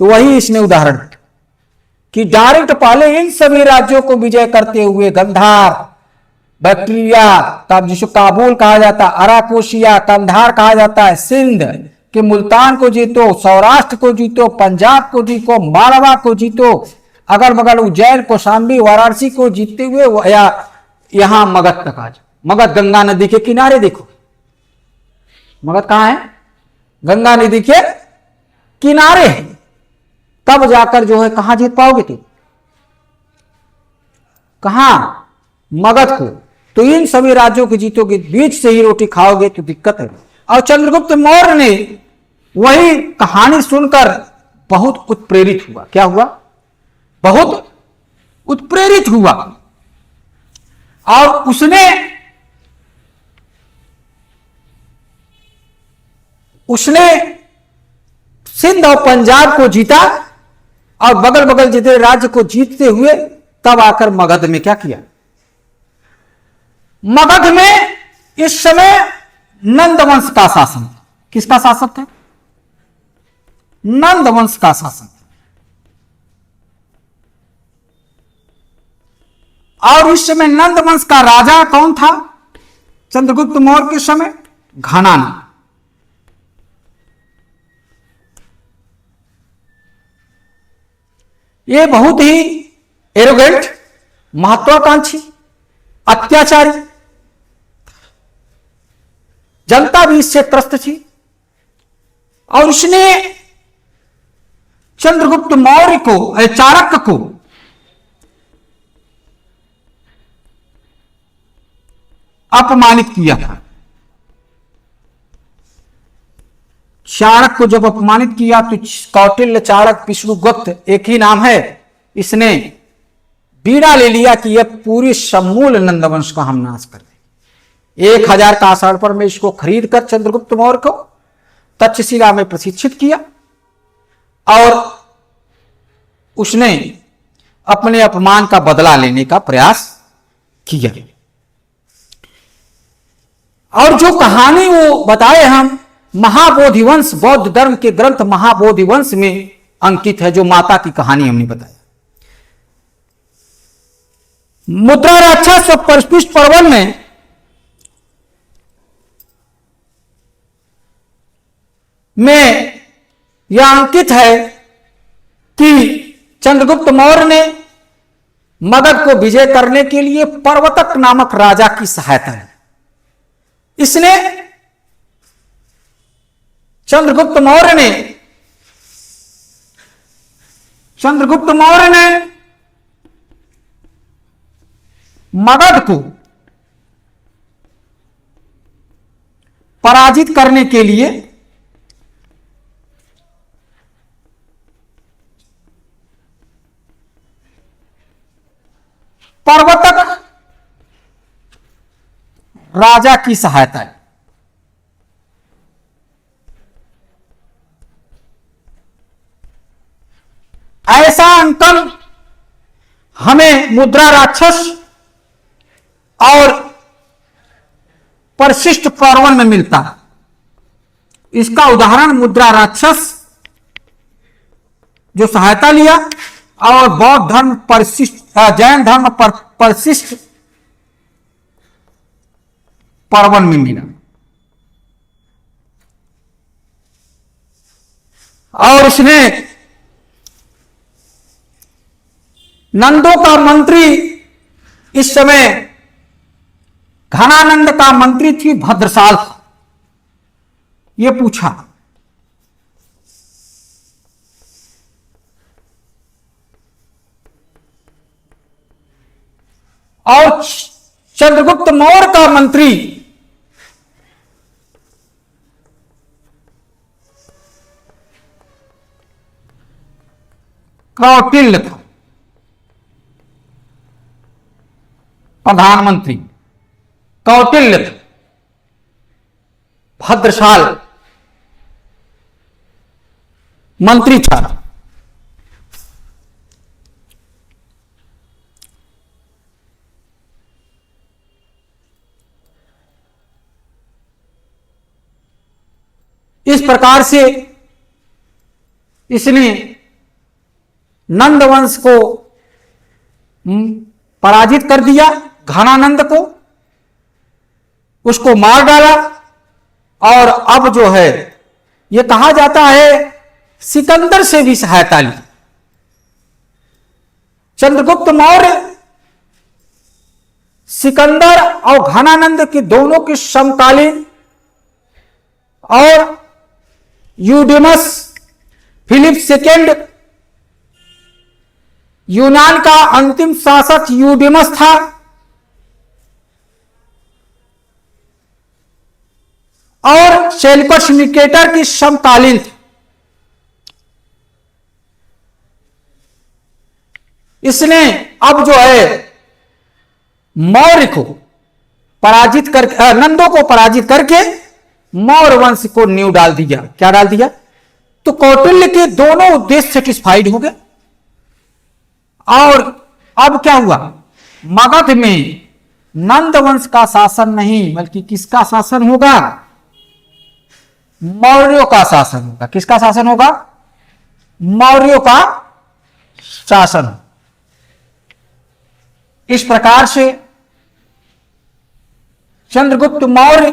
तो वही इसने उदाहरण कि डायरेक्ट पहले इन सभी राज्यों को विजय करते हुए गंधार, बैक्टीरिया, तब जिसको काबुल कहा जाता, अराकोशिया, कंधार कहा जाता है, सिंध के मुल्तान को जीतो, सौराष्ट्र को जीतो, पंजाब को जीतो, मालवा को जीतो, अगल बगल उज्जैन, कौशाम्बी, वाराणसी को जीतते हुए या यहां मगध तक आ जाओ। मगध गंगा नदी के किनारे देखो। मगध कहां है? गंगा नदी के किनारे है। तब जाकर जो है कहां जीत पाओगे तुम? कहां? मगध को। तो इन सभी राज्यों को जीतोगे, बीच से ही रोटी खाओगे तो दिक्कत है। और चंद्रगुप्त मौर्य ने वही कहानी सुनकर बहुत उत्प्रेरित हुआ। क्या हुआ? बहुत उत्प्रेरित हुआ और उसने सिंध और पंजाब को जीता और बगल बगल जितने राज्य को जीतते हुए तब आकर मगध में क्या किया? मगध में इस समय नंद वंश का शासन था। किसका शासन था? नंद वंश का शासन था। और इस समय नंद वंश का राजा कौन था? चंद्रगुप्त मौर्य के समय घनानंद। ये बहुत ही एरोगेंट, महत्वाकांक्षी, अत्याचारी, जनता भी इससे त्रस्त थी। और उसने चंद्रगुप्त मौर्य को, चाणक्य को अपमानित किया था। चाणक्य को जब अपमानित किया तो कौटिल्य, चाणक्य, विष्णुगुप्त एक ही नाम है, इसने बीड़ा ले लिया कि यह पूरी समूल नंदवंश का हम नाश कर दें। 1000 का आषाढ़ पर में इसको खरीद कर चंद्रगुप्त मौर्य को तक्षशिला में प्रशिक्षित किया और उसने अपने अपमान का बदला लेने का प्रयास किया। और जो कहानी वो बताए हम महाबोधिवंश, बौद्ध धर्म के ग्रंथ महाबोधिवंश में अंकित है, जो माता की कहानी हमने बताया। मुद्रा राक्षस और परिपुष्ट पर्वत में यह अंकित है कि चंद्रगुप्त मौर्य ने मगध को विजय करने के लिए पर्वतक नामक राजा की सहायता ली। इसने चंद्रगुप्त मौर्य ने मगध को पराजित करने के लिए पर्वतक राजा की सहायता ली। ऐसा अंकन हमें मुद्रा राक्षस और परिशिष्ट पर्वन में मिलता है। इसका उदाहरण मुद्रा राक्षस जो सहायता लिया और बौद्ध धर्म परिशिष्ट, जैन धर्म पर परिशिष्ट पर्वन में मिला। और इसने नंदों का मंत्री, इस समय घनानंद का मंत्री थी भद्रसाल, ये पूछा और चंद्रगुप्त मौर्य का मंत्री कौटिल्य था, प्रधानमंत्री कौटिल्य था, भद्रशाल मंत्री था। इस प्रकार से इसने नंद वंश को पराजित कर दिया, घनानंद को, उसको मार डाला। और अब जो है यह कहा जाता है सिकंदर से भी सहायता ली। चंद्रगुप्त मौर्य सिकंदर और घनानंद के दोनों के समकालीन और यूडेमस, फिलिप सेकेंड, यूनान का अंतिम शासक यूडेमस था। और सेल्यूकस निकेटर की समकालीन थे। इसने अब जो है मौर्य को पराजित कर, नंदों को पराजित करके मौर्य वंश को नींव डाल दिया। क्या डाल दिया? तो कौटिल्य के दोनों उद्देश्य सेटिस्फाइड हो गए। अब क्या हुआ, मगध में नंद वंश का शासन नहीं बल्कि किसका शासन होगा, मौर्यों का शासन होगा। किसका शासन होगा, मौर्यों का शासन। इस प्रकार से चंद्रगुप्त मौर्य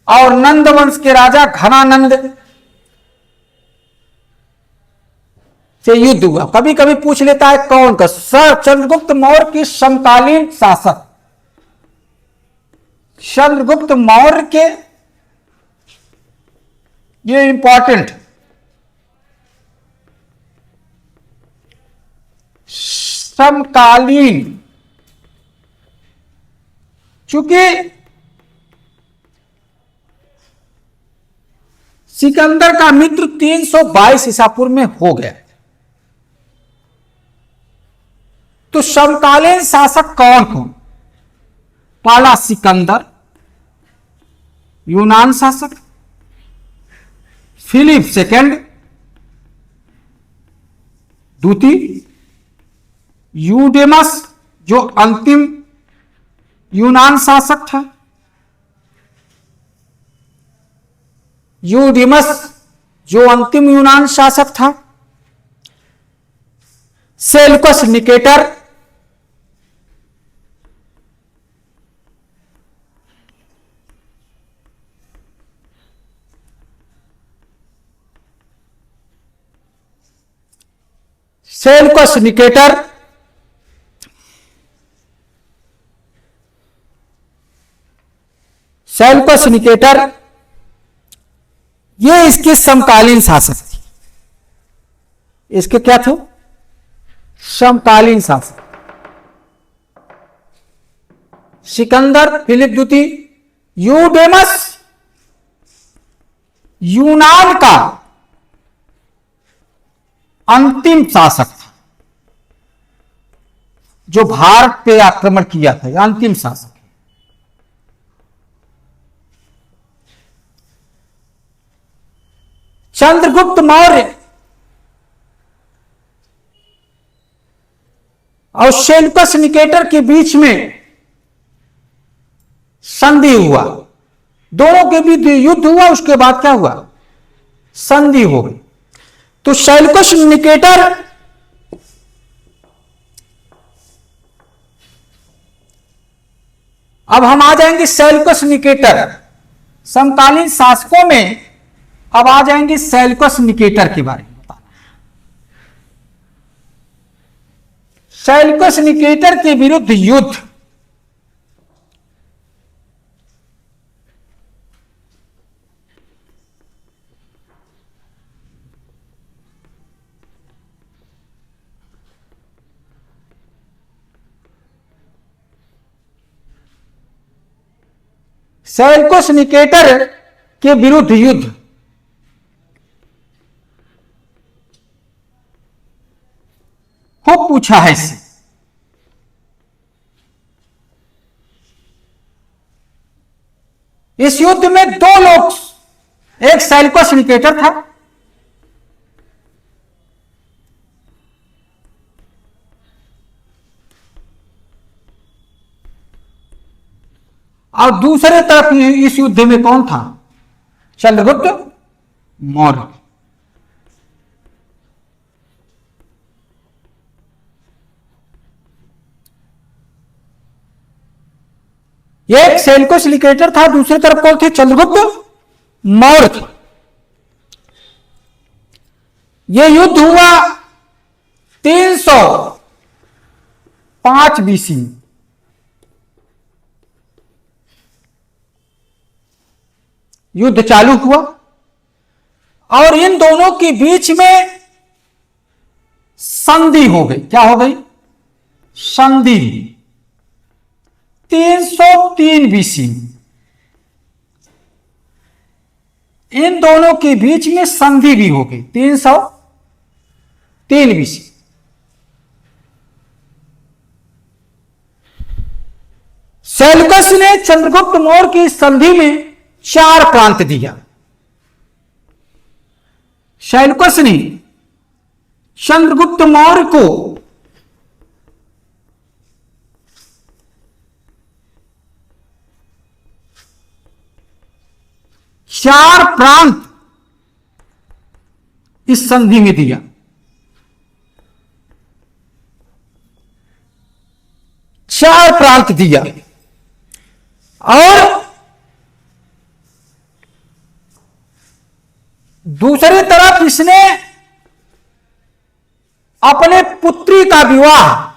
और नंद वंश के राजा घनानंद से युद्ध हुआ। कभी कभी पूछ लेता है कौन का, चंद्रगुप्त मौर्य के समकालीन शासक, चंद्रगुप्त मौर्य के, ये इंपॉर्टेंट, समकालीन, चूंकि सिकंदर का मित्र 322 ईसा पूर्व में हो गया, तो समकालीन शासक कौन कौन, पहला सिकंदर यूनान शासक, फिलिप सेकंड द्वितीय, यूडेमस जो अंतिम यूनान शासक था, यूडेमस जो अंतिम यूनान शासक था, Seleucus Nicator, Seleucus Nicator, Seleucus Nicator, ये इसके समकालीन शासक थे। इसके क्या थे, समकालीन शासक। सिकंदर फिलिप द्वितीय, यूडेमस यूनान का अंतिम शासक था, जो भारत पे आक्रमण किया था, अंतिम शासक। चंद्रगुप्त मौर्य और सेल्यूकस निकेटर के बीच में संधि हुआ, दोनों के बीच युद्ध हुआ, उसके बाद क्या हुआ, संधि हो गई। तो सेल्यूकस निकेटर अब हम आ जाएंगे सेल्यूकस निकेटर, समकालीन शासकों में अब आ जाएंगे सेल्यूकस निकेटर के बारे में बताना। सेल्यूकस निकेटर के विरुद्ध युद्ध, सेल्यूकस निकेटर के विरुद्ध युद्ध खूब पूछा है इससे। इस युद्ध में दो लोग, एक सेल्यूकस निकेटर था और दूसरे तरफ इस युद्ध में कौन था, चंद्रगुप्त मौर्य। एक सेल्यूकस निकेटर था, दूसरी तरफ कौन थे, चंद्रगुप्त मौर्य थे। यह युद्ध हुआ 305 बीसी। युद्ध चालू हुआ और इन दोनों के बीच में संधि हो गई। क्या हो गई, संधि। 303 बीसी इन दोनों के बीच में संधि भी हो गई। 303 बीसी। सेल्यूकस ने चंद्रगुप्त मौर्य की संधि में 4 प्रांत दिया। सेल्यूकस ने चंद्रगुप्त मौर्य को 4 प्रांत इस संधि में दिया। 4 प्रांत दिया और दूसरी तरफ इसने अपने पुत्री का विवाह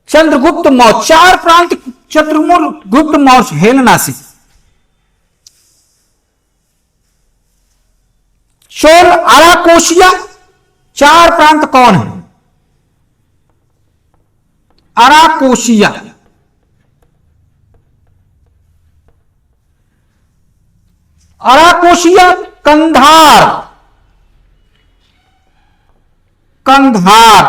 चंद्रगुप्त मौर्य, 4 प्रांत चंद्रगुप्त मौर्य हेलेना से, चोल अराकोशिया, 4 प्रांत कौन है? अराकोशिया, अराकोशिया, कंधार, कंधार,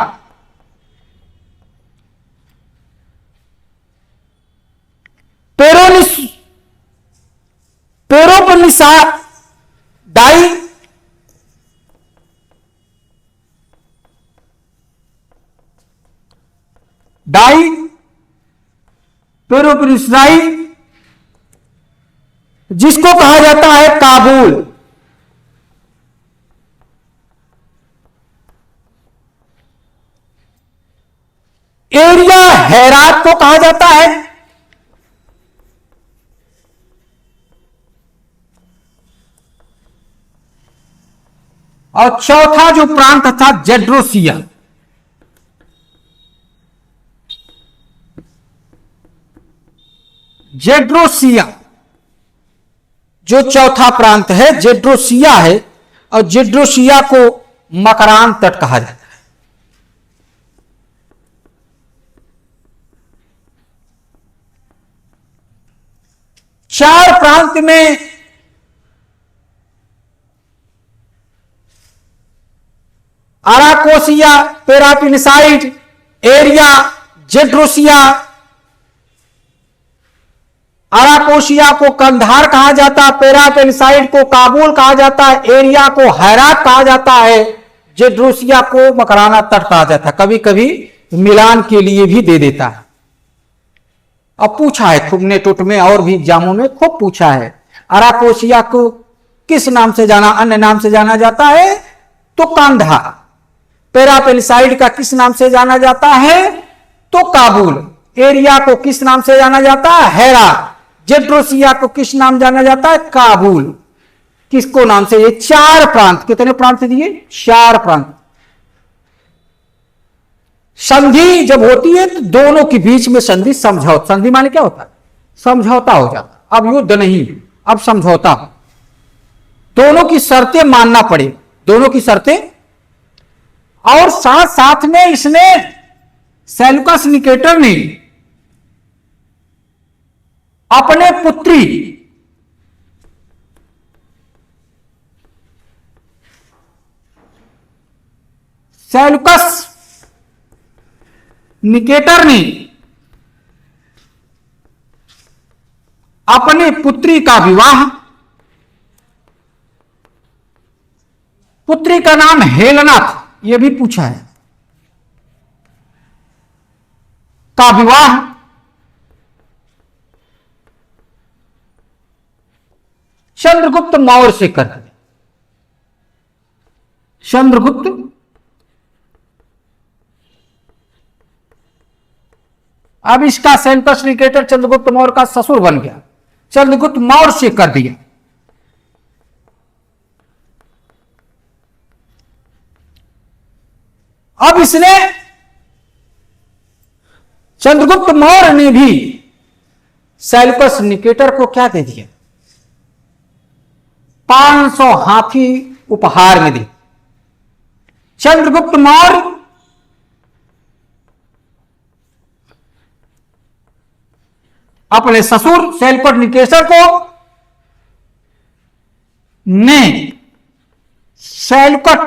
पेरोपनिसा डाई, पेरोपनिसाई, जिसको कहा जाता है काबुल, एरिया हेरात को कहा जाता है, और चौथा जो प्रांत था जेड्रोसिया। जेड्रोसिया जो चौथा प्रांत है जेड्रोसिया है, और जेड्रोसिया को मकरान तट कहा जाता है। चार प्रांत में अराकोसिया, पेरापिनसाइड, एरिया, जेड्रोसिया। अराकोशिया को कंधार कहा जाता है, पेरापेनिसाइड को काबुल कहा जाता है, एरिया को हैरात कहा जाता है, जेड्रोसिया को मकराना तट कहा जाता है। कभी कभी मिलान के लिए भी दे देता है। अब पूछा है खूब नेटोट में और भी एग्जामों में खूब पूछा है, अराकोशिया को किस नाम से जाना, अन्य नाम से जाना जाता है तो कंधार। पेरापेनिसाइड का किस नाम से जाना जाता है तो काबुल। एरिया को किस नाम से जाना जाता है हैरात। जेड्रोसिया को किस नाम जाना जाता है काबुल। किसको नाम से? ये चार प्रांत। कितने प्रांत दिए? चार प्रांत। संधि जब होती है तो दोनों के बीच में संधि समझौता। संधि माने क्या होता है? समझौता हो जाता। अब युद्ध नहीं, अब समझौता। दोनों की शर्तें मानना पड़े, दोनों की शर्तें। और साथ साथ में इसने सेल्यूकस निकेटर ने अपने पुत्री सेल्यूकस निकेटर ने अपने पुत्री का विवाह, पुत्री का नाम हेलेना था, यह भी पूछा है, का विवाह चंद्रगुप्त मौर्य से कर दिया। चंद्रगुप्त अब इसका सेल्यूकस निकेटर चंद्रगुप्त मौर्य का ससुर बन गया, चंद्रगुप्त मौर्य से कर दिया। अब इसने चंद्रगुप्त मौर्य ने भी सेल्यूकस निकेटर को क्या दे दिया? 500 हाथी उपहार में दी। चंद्रगुप्त मौर्य अपने ससुर सेल्यूकस निकेटर को ने सेल्यूकस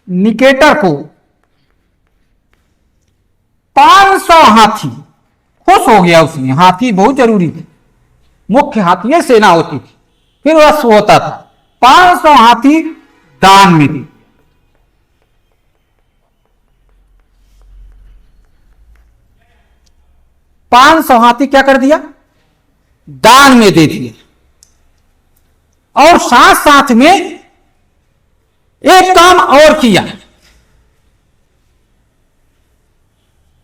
निकेटर को 500 हाथी, खुश हो गया उसने। हाथी बहुत जरूरी थे, मुख्य हाथी सेना होती थी, फिर रस होता था। 500 हाथी दान में दी। 500 हाथी क्या कर दिया, दान में दे दिए। और साथ साथ में एक काम और किया,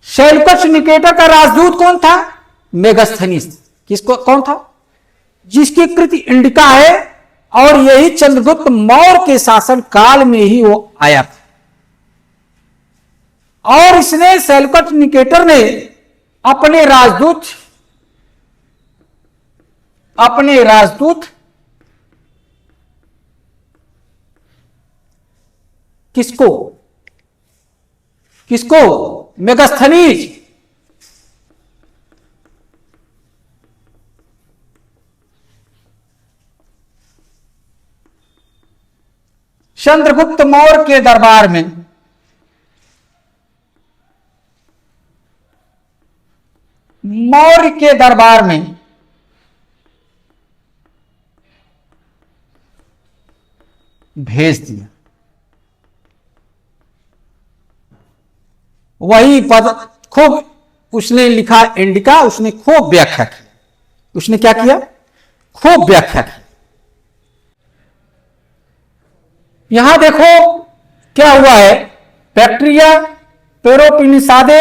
सेल्यूकस निकेटर का राजदूत कौन था, मेगास्थनीज। किसको, कौन था, जिसकी कृति इंडिका है, और यही चंद्रगुप्त मौर्य के शासन काल में ही वो आया था। और इसने, सेल्यूकस निकेटर ने अपने राजदूत किसको, मेगास्थनीज, चंद्रगुप्त मौर्य के दरबार में भेज दिया। वही पद खूब उसने लिखा, इंडिका, उसने खूब व्याख्या की। उसने क्या किया, खूब व्याख्या की। यहां देखो क्या हुआ है, बैक्ट्रिया, पेरोपिनिसादे,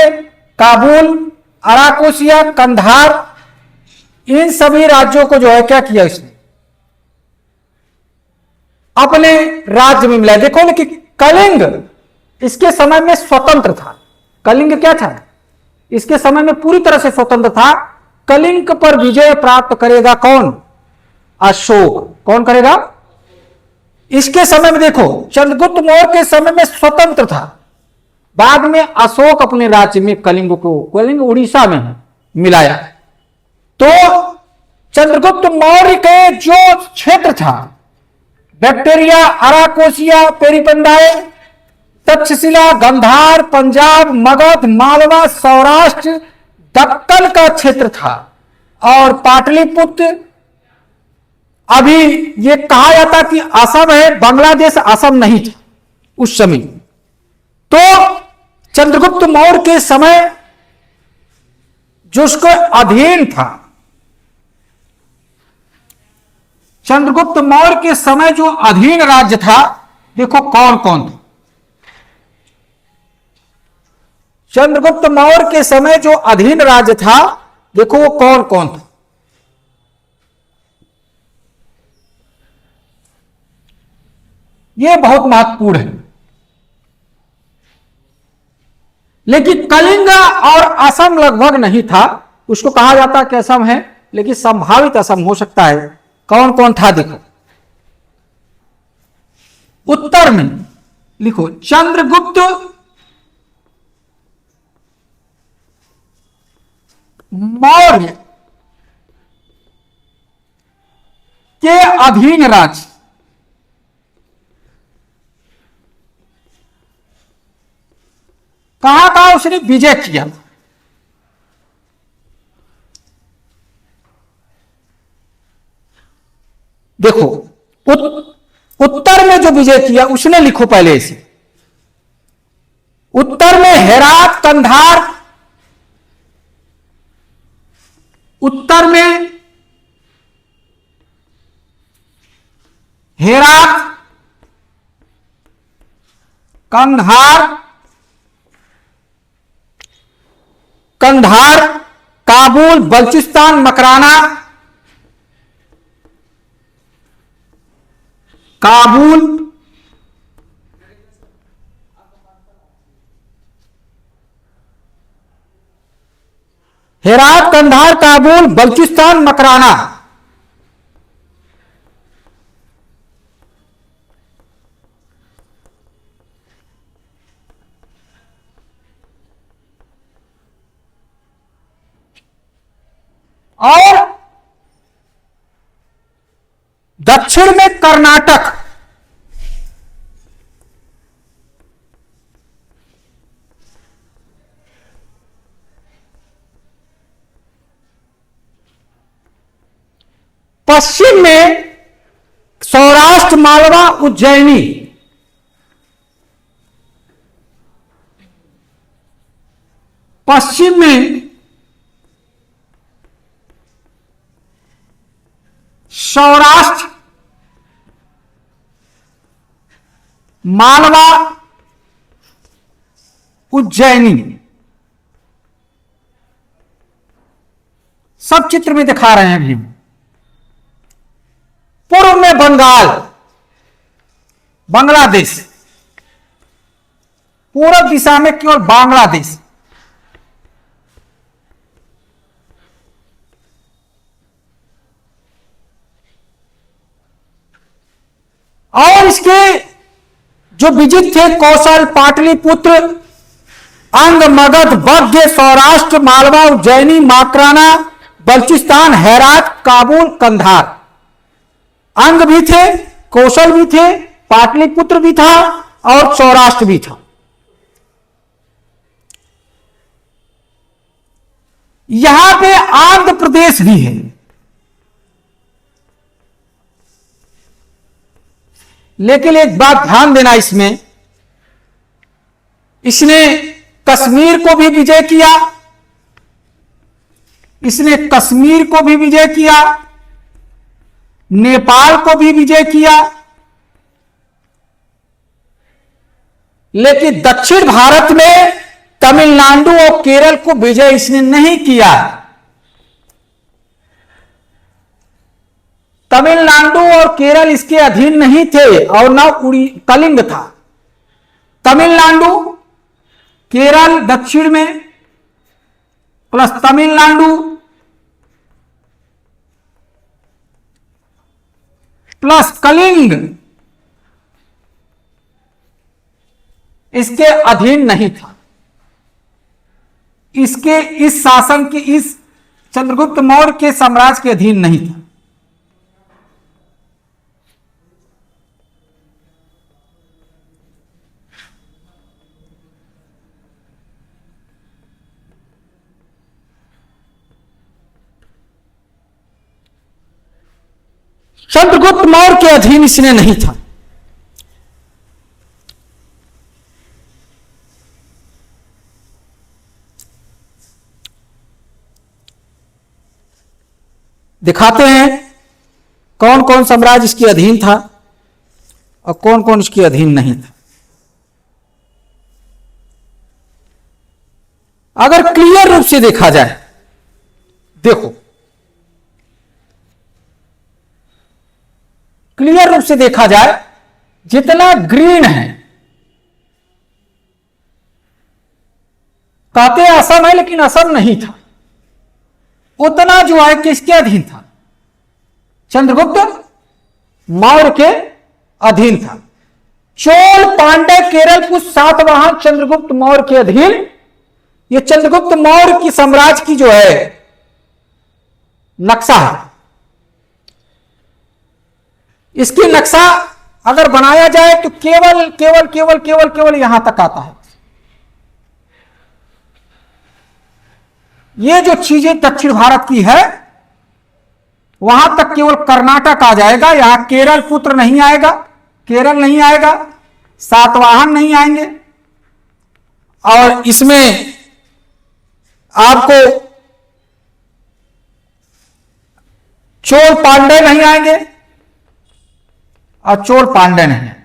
काबुल, अराकोसिया, कंधार, इन सभी राज्यों को जो है क्या किया इसने, अपने राज्य में मिलाया। देखो, लेकिन कलिंग इसके समय में स्वतंत्र था। कलिंग क्या था, इसके समय में पूरी तरह से स्वतंत्र था। कलिंग पर विजय प्राप्त करेगा कौन, अशोक। कौन करेगा, इसके समय में देखो, चंद्रगुप्त मौर्य के समय में स्वतंत्र था, बाद में अशोक अपने राज्य में कलिंग उड़ीसा में है, मिलाया। तो चंद्रगुप्त मौर्य के जो क्षेत्र था, बैक्टेरिया, अराकोसिया, पेरिपंडाए, तक्षशिला, गंधार, पंजाब, मगध, मालवा, सौराष्ट्र, दक्कन का क्षेत्र था, और पाटलिपुत्र, अभी ये कहा जाता कि असम है, बांग्लादेश असम नहीं था उस समय। तो चंद्रगुप्त मौर्य के समय जो उसको अधीन था, चंद्रगुप्त मौर्य के समय जो अधीन राज्य था, देखो कौन कौन था। चंद्रगुप्त मौर्य के समय जो अधीन राज्य था, देखो वो कौन कौन था। ये बहुत महत्वपूर्ण है। लेकिन कलिंग और असम लगभग नहीं था, उसको कहा जाता कि असम है, लेकिन संभावित असम हो सकता है। कौन कौन था देखो, उत्तर में लिखो, चंद्रगुप्त मौर्य के अधीन राज्य, कहां कहां उसने विजय किया। देखो, उत्तर में जो विजय किया उसने लिखो पहले इसे। उत्तर में हेरात, कंधार, उत्तर में हेरात, कंधार, काबुल, बलूचिस्तान, मकराना, काबुल, हेरात, कंधार, काबुल, बलूचिस्तान, मकराना। और दक्षिण में कर्नाटक, पश्चिम में सौराष्ट्र, मालवा, उज्जैनी, पश्चिम में सौराष्ट्र, मालवा, उज्जैनी, सब चित्र में दिखा रहे हैं अभी। पूर्व में बंगाल, बांग्लादेश, पूर्व दिशा में केवल बांग्लादेश, और इसके जो विजित थे कौशल, पाटलिपुत्र, अंग, मगध, बग्य, सौराष्ट्र, मालवा, उज्जैनी, माकराना, बलूचिस्तान, हेरात, काबुल, कंधार। अंग भी थे, कौशल भी थे, पाटलिपुत्र भी था और सौराष्ट्र भी था। यहां पे आंध्र प्रदेश भी है, लेकिन एक बात ध्यान देना, इसमें इसने कश्मीर को भी विजय किया, इसने कश्मीर को भी विजय किया, नेपाल को भी विजय किया, लेकिन दक्षिण भारत में तमिलनाडु और केरल को विजय इसने नहीं किया। तमिलनाडु और केरल इसके अधीन नहीं थे और न कलिंग था। तमिलनाडु, केरल दक्षिण में प्लस तमिलनाडु प्लस कलिंग इसके अधीन नहीं था। इसके इस शासन की, इस चंद्रगुप्त मौर्य के साम्राज्य के अधीन नहीं था। चंद्रगुप्त मौर्य के अधीन इसने नहीं था। दिखाते हैं कौन कौन साम्राज्य इसके अधीन था और कौन कौन इसके अधीन नहीं था। अगर क्लियर रूप से देखा जाए, देखो क्लियर रूप से देखा जाए, जितना ग्रीन है, कहते असम है लेकिन असम नहीं था, उतना जो है किसके अधीन था? चंद्रगुप्त मौर्य के अधीन था। चोल, पांड्य, केरल कुछ सातवाहन चंद्रगुप्त मौर्य के अधीन। ये चंद्रगुप्त मौर्य की साम्राज्य की जो है नक्शा है। इसकी नक्शा अगर बनाया जाए तो केवल केवल केवल केवल केवल यहां तक आता है। ये जो चीजें दक्षिण भारत की है वहां तक केवल कर्नाटक आ जाएगा। यहां केरल पुत्र नहीं आएगा, केरल नहीं आएगा, सातवाहन नहीं आएंगे, और इसमें आपको चोल पांड्य नहीं आएंगे और चोल पांड्य नहीं है।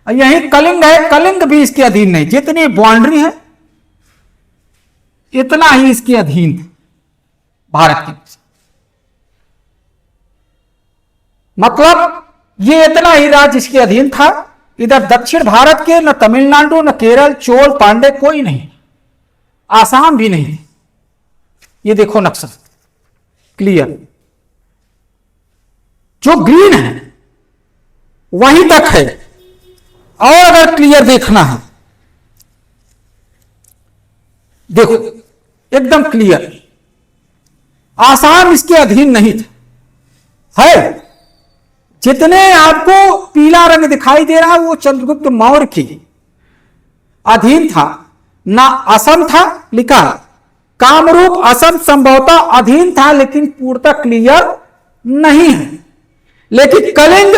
यही कलिंग है, कलिंग भी इसके अधीन नहीं। जितनी बाउंड्री है इतना ही इसके अधीन था भारत के। मतलब ये इतना ही राज्य इसके अधीन था। इधर दक्षिण भारत के न तमिलनाडु, न केरल, चोल, पांड्य कोई नहीं, आसाम भी नहीं। ये देखो नक्शा क्लियर, जो ग्रीन है वहीं तक है। और अगर क्लियर देखना है, देखो एकदम क्लियर, आसाम इसके अधीन नहीं था। है जितने आपको पीला रंग दिखाई दे रहा है वो चंद्रगुप्त मौर्य के अधीन था। ना असम था लिखा, कामरूप असम संभवतः अधीन था लेकिन पूर्णतः क्लियर नहीं है। लेकिन कलिंग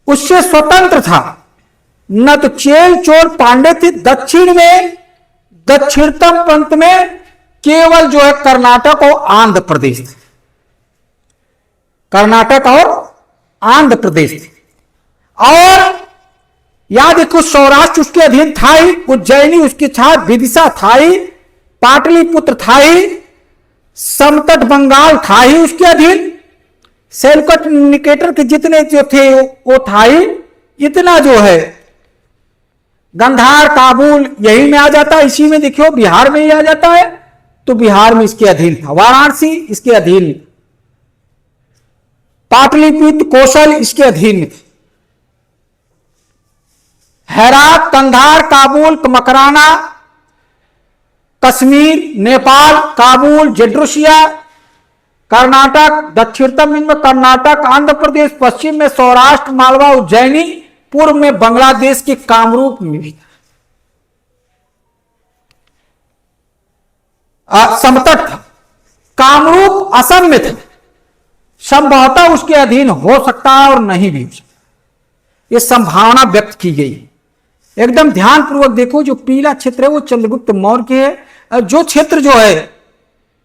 उससे स्वतंत्र था। न तो चेल, चोल, पांड्य थे। दक्षिण में, दक्षिणतम प्रांत में केवल जो है कर्नाटक और आंध्र प्रदेश थे। कर्नाटक और आंध्र प्रदेश थे। और याद देखो, सौराष्ट्र उसके अधीन था ही, उज्जैनी उसकी था, विदिशा था ही, पाटलिपुत्र था ही, समतट बंगाल था ही उसके अधीन, सेलकट निकेटर के जितने जो थे वो था ही, इतना जो है गंधार काबुल यही में आ जाता है, इसी में देखियो बिहार में ही आ जाता है, तो बिहार में इसके अधीन था। वाराणसी इसके अधीन, पाटलिपुत्र कौशल इसके अधीन में थे। हेरात, कंधार, काबुल, मकराना, कश्मीर, नेपाल, काबुल, जेड्रोसिया, कर्नाटक, दक्षिणतम में कर्नाटक, आंध्र प्रदेश, पश्चिम में सौराष्ट्र, मालवा, उज्जैनी, पूर्व में बांग्लादेश के कामरूप में भी समतट था। कामरूप असम में था, संभवतः उसके अधीन हो सकता है और नहीं भी हो सकता, यह संभावना व्यक्त की गई। एकदम ध्यानपूर्वक देखो, जो पीला क्षेत्र है वो चंद्रगुप्त मौर्य के है, जो क्षेत्र जो है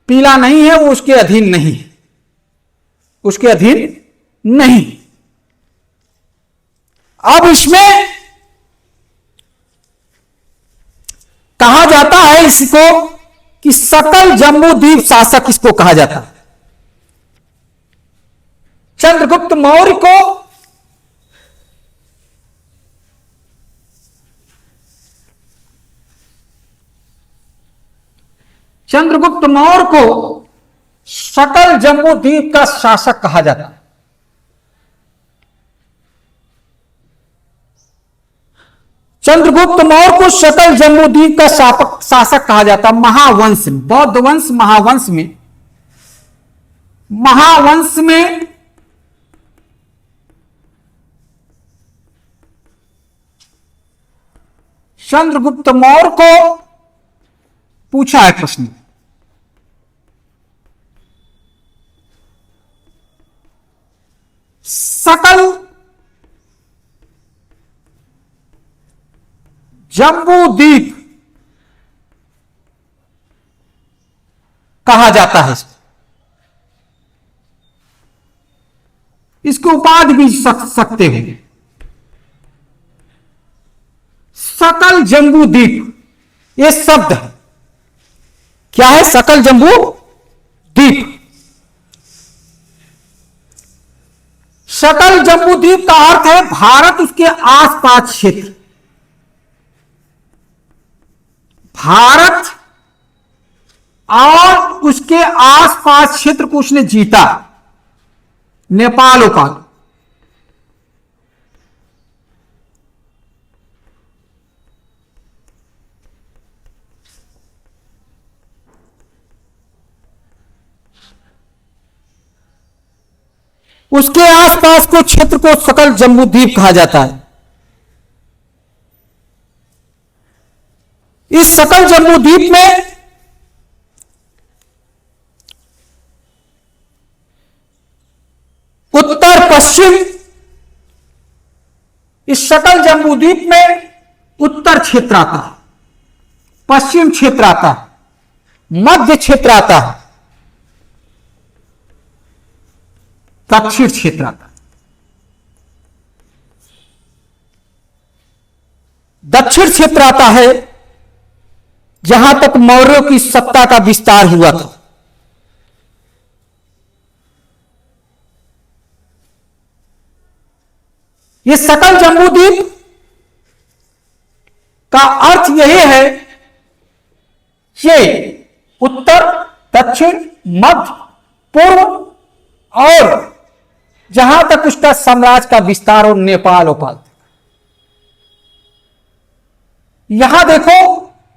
पीला नहीं है वो उसके अधीन नहीं है, उसके अधीन नहीं। अब इसमें कहा जाता है इसको कि सकल जम्बू द्वीप शासक इसको कहा जाता है। चंद्रगुप्त मौर्य को सकल जम्बू द्वीप का शासक कहा जाता है। चंद्रगुप्त मौर्य को सकल जम्बू द्वीप का शासक कहा जाता है। महावंश, बौद्ध वंश महावंश में चंद्रगुप्त मौर्य को पूछा है प्रश्न, सकल जम्बू द्वीप कहा जाता है। इसको उपाधि भी सकते हो, सकल जम्बू द्वीप ये शब्द है। क्या है सकल जम्बू द्वीप? सकल जम्बू द्वीप का अर्थ है भारत, उसके आसपास क्षेत्र, भारत और उसके आसपास क्षेत्र को उसने जीता। नेपाल उपाधि, उसके आसपास को क्षेत्र को सकल जम्बू द्वीप कहा जाता है। इस सकल जम्बू द्वीप में उत्तर पश्चिम, इस सकल जम्बू द्वीप में उत्तर क्षेत्र आता है, पश्चिम क्षेत्र आता है, मध्य क्षेत्र आता है, दक्षिण क्षेत्र आता है। दक्षिण क्षेत्र आता है जहां तक मौर्यों की सत्ता का विस्तार हुआ था। ये सकल जम्बू द्वीप का अर्थ यही है कि उत्तर, दक्षिण, मध्य, पूर्व और जहां तक उसका साम्राज्य का विस्तार और नेपाल उपाल। यहां देखो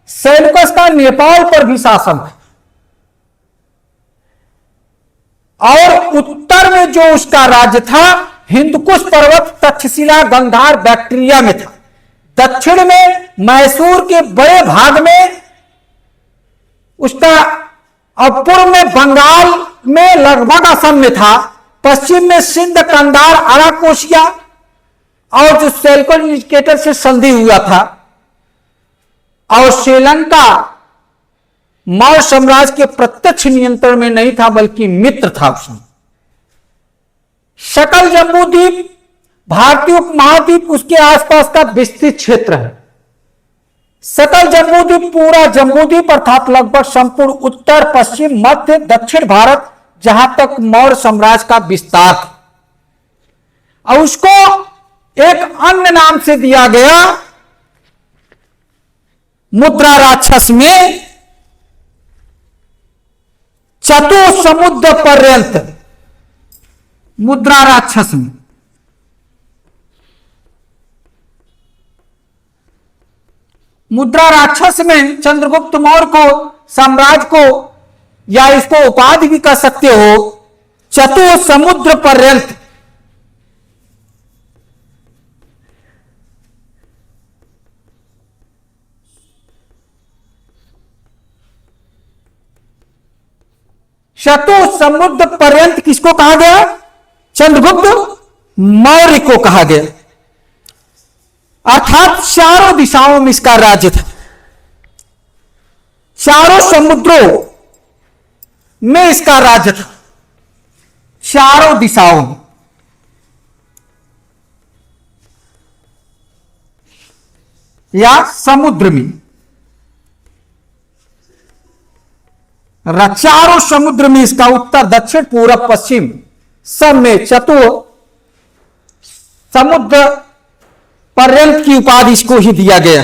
सेल्यूकस का नेपाल पर भी शासन था, और उत्तर में जो उसका राज्य था हिंदकुश पर्वत, तक्षशिला, गंधार, बैक्ट्रिया में था। दक्षिण में मैसूर के बड़े भाग में उसका, और पूर्व में बंगाल में लगभग असम में था। पश्चिम में सिंध, कंधार, अराकोसिया और जो सेल्यूकस निकेटर से संधि हुआ था, और श्रीलंका मौर्य साम्राज्य के प्रत्यक्ष नियंत्रण में नहीं था बल्कि मित्र था उसमें। सकल जम्बू द्वीप, भारतीय उपमहाद्वीप, उसके आसपास का विस्तृत क्षेत्र है। सकल जम्बू द्वीप पूरा जम्बू द्वीप अर्थात लगभग संपूर्ण उत्तर, पश्चिम, मध्य, दक्षिण भारत, जहां तक मौर्य साम्राज्य का विस्तार था। और उसको एक अन्य नाम से दिया गया मुद्रा राक्षस में चतुसमुद्र पर्यंत, मुद्रा राक्षस में मुद्रा राक्षस में चंद्रगुप्त मौर्य को, साम्राज्य को, या इसको उपाधि भी कह सकते हो, चतुसमुद्र पर्यंत चतुसमुद्र पर्यंत किसको कहा गया? चंद्रगुप्त मौर्य को कहा गया। अर्थात चारों दिशाओं में इसका राज्य था, चारों समुद्रों में इसका राज्य था, चारों दिशाओं में। या समुद्र में, चारों समुद्र में इसका उत्तर, दक्षिण, पूरब, पश्चिम सब में समुद्र पर्यंत की उपाधि इसको ही दिया गया।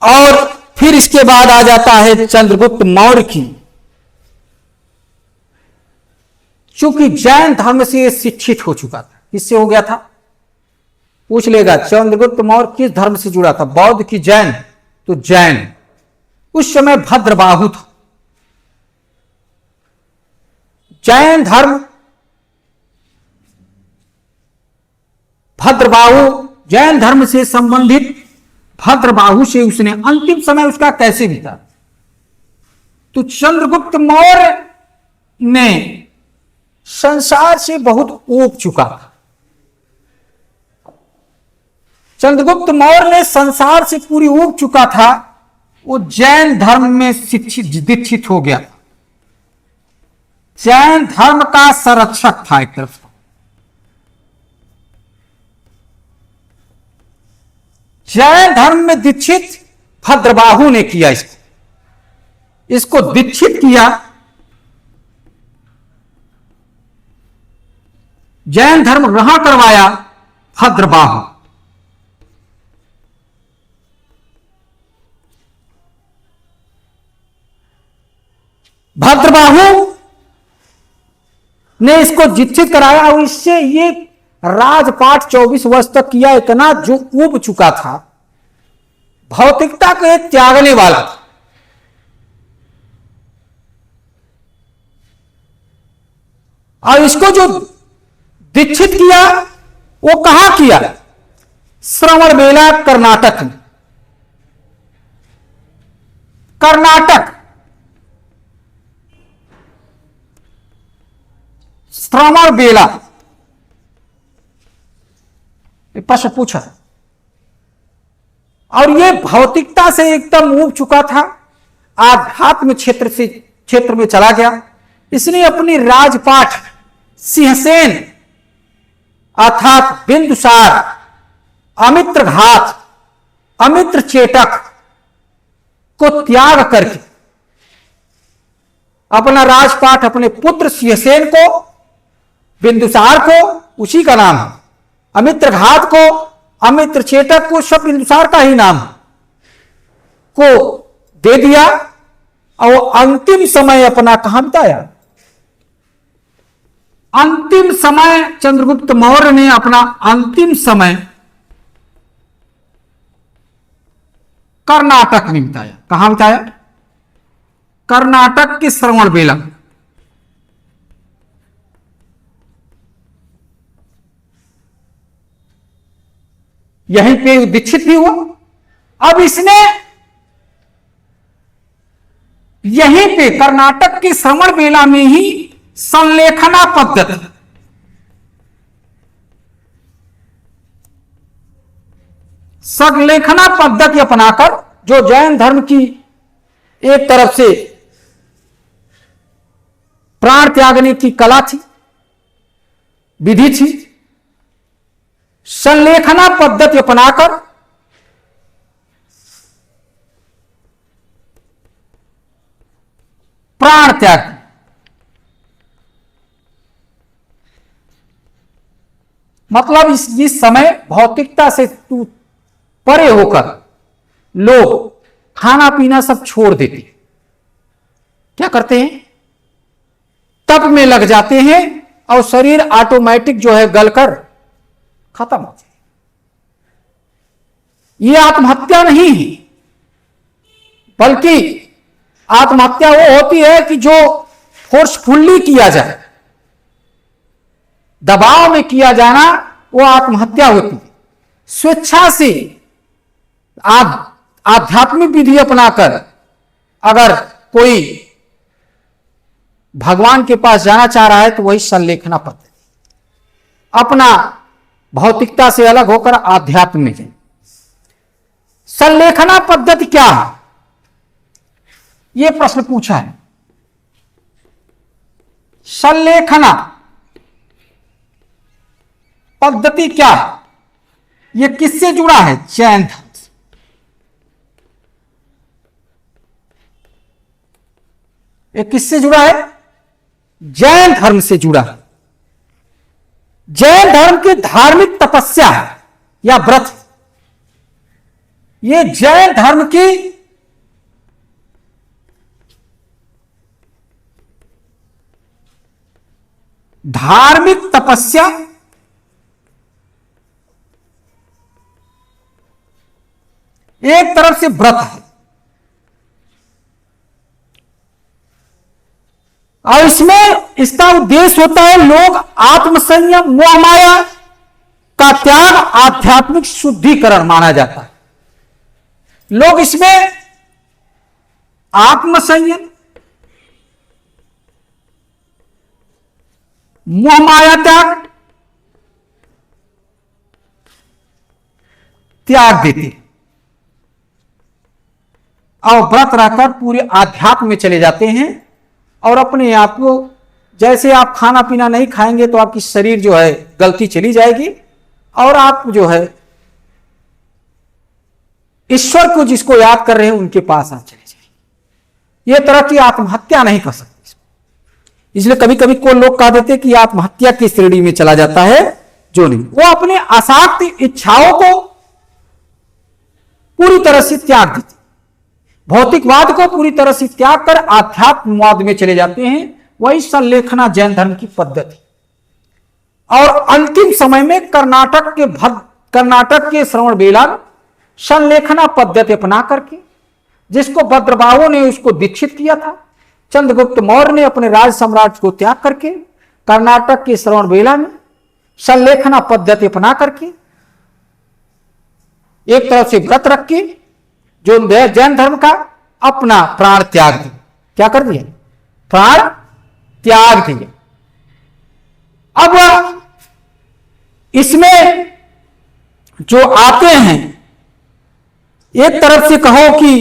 और फिर इसके बाद आ जाता है चंद्रगुप्त मौर्य की। चूंकि जैन धर्म से शिक्षित हो चुका था, किससे हो गया था? पूछ लेगा चंद्रगुप्त मौर्य किस धर्म से जुड़ा था, बौद्ध की जैन? तो जैन। उस समय भद्रबाहु था। जैन धर्म, भद्रबाहु, जैन धर्म से संबंधित भद्रबाहु से उसने अंतिम समय उसका कैसे बीता? तो चंद्रगुप्त मौर्य ने संसार से बहुत ऊब चुका था। चंद्रगुप्त मौर्य ने संसार से पूरी ऊब चुका था। वो जैन धर्म में दीक्षित हो गया। जैन धर्म का संरक्षक था एक तरफ। जैन धर्म में दीक्षित भद्रबाहु ने किया इसको दीक्षित किया। जैन धर्म ग्रहण करवाया भद्रबाहु। भद्रबाहु ने इसको दीक्षित कराया और इससे ये राजपाट 24 वर्ष तक किया। इतना जो ऊब चुका था, भौतिकता को त्यागने वाला था। और इसको जो दीक्षित किया वो कहां किया? श्रवणबेला, कर्नाटक में। कर्नाटक, श्रवणबेला। प्रश्न पूछा। और ये भौतिकता से एकदम ऊब चुका था, आध्यात्म क्षेत्र में चला गया। इसने अपनी राजपाट सिंहसेन अर्थात बिंदुसार, अमित्रघात, अमित्र चेटक को त्याग करके अपना राजपाट अपने पुत्र सिंहसेन को, बिंदुसार को, उसी का नाम है, अमित्रघात को, अमित्र चेटक को, सब बिंदुसार का ही नाम को दे दिया। और अंतिम समय अपना कहां बिताया? अंतिम समय चंद्रगुप्त मौर्य ने अपना अंतिम समय कर्नाटक में बिताया। कहां बिताया? कर्नाटक के श्रवणबेला। यहीं पे दीक्षित भी हुआ। अब इसने यहीं पे कर्नाटक के श्रवणबेला में ही संलेखना पद्धति, संलेखना पद्धति अपनाकर, जो जैन धर्म की एक तरफ से प्राण त्यागने की कला थी, विधि थी। संलेखना पद्धति अपनाकर प्राण त्याग, मतलब इस समय भौतिकता से परे होकर लोग खाना पीना सब छोड़ देते, क्या करते हैं, तप में लग जाते हैं और शरीर ऑटोमेटिक जो है गलकर खत्म हो जाए। यह आत्महत्या नहीं है, बल्कि आत्महत्या वो होती है कि जो फोर्सफुल्ली किया जाए, दबाव में किया जाना, वो आत्महत्या होती है। स्वेच्छा से आध्यात्मिक विधि अपनाकर अगर कोई भगवान के पास जाना चाह रहा है तो वही संलेखना पद्धति, अपना भौतिकता से अलग होकर आध्यात्म में जाए। संलेखना पद्धति क्या है, यह प्रश्न पूछा है। संलेखना पद्धति क्या है, यह किससे जुड़ा है, जैन धर्म से। यह किससे जुड़ा है, जैन धर्म से जुड़ा है। जैन धर्म की धार्मिक तपस्या है या व्रत, यह जैन धर्म की धार्मिक तपस्या एक तरफ से व्रत है, और इसमें इसका उद्देश्य होता है लोग आत्मसंयम, मोह माया का त्याग, आध्यात्मिक शुद्धिकरण माना जाता है। लोग इसमें आत्मसंयम, मोह माया त्याग देते और व्रत रहकर पूरे आध्यात्म में चले जाते हैं। और अपने आप को, जैसे आप खाना पीना नहीं खाएंगे तो आपकी शरीर जो है गलती चली जाएगी, और आप जो है ईश्वर को जिसको याद कर रहे हैं उनके पास आप चले जाएंगे। यह तरह की आत्महत्या नहीं कर सकते। इसलिए कभी कभी कोई लोग कह देते कि आत्महत्या की श्रेणी में चला जाता है, जो नहीं, वो अपने आसक्त इच्छाओं को पूरी तरह से त्याग देते, भौतिकवाद को पूरी तरह से त्याग कर आध्यात्मवाद में चले जाते हैं। वही संलेखना जैन धर्म की पद्धति। और अंतिम समय में कर्नाटक के श्रवण बेला संलेखना पद्धति अपना करके, जिसको भद्रबाहुओं ने उसको दीक्षित किया था, चंद्रगुप्त मौर्य ने अपने राज साम्राज्य को त्याग करके कर्नाटक के श्रवण बेला में संलेखना पद्धति अपना करके एक तरफ से व्रत रख के जो जैन धर्म का अपना प्राण त्याग दिया। क्या कर दिया, प्राण त्याग दिया। अब इसमें जो आते हैं, एक तरफ से कहो कि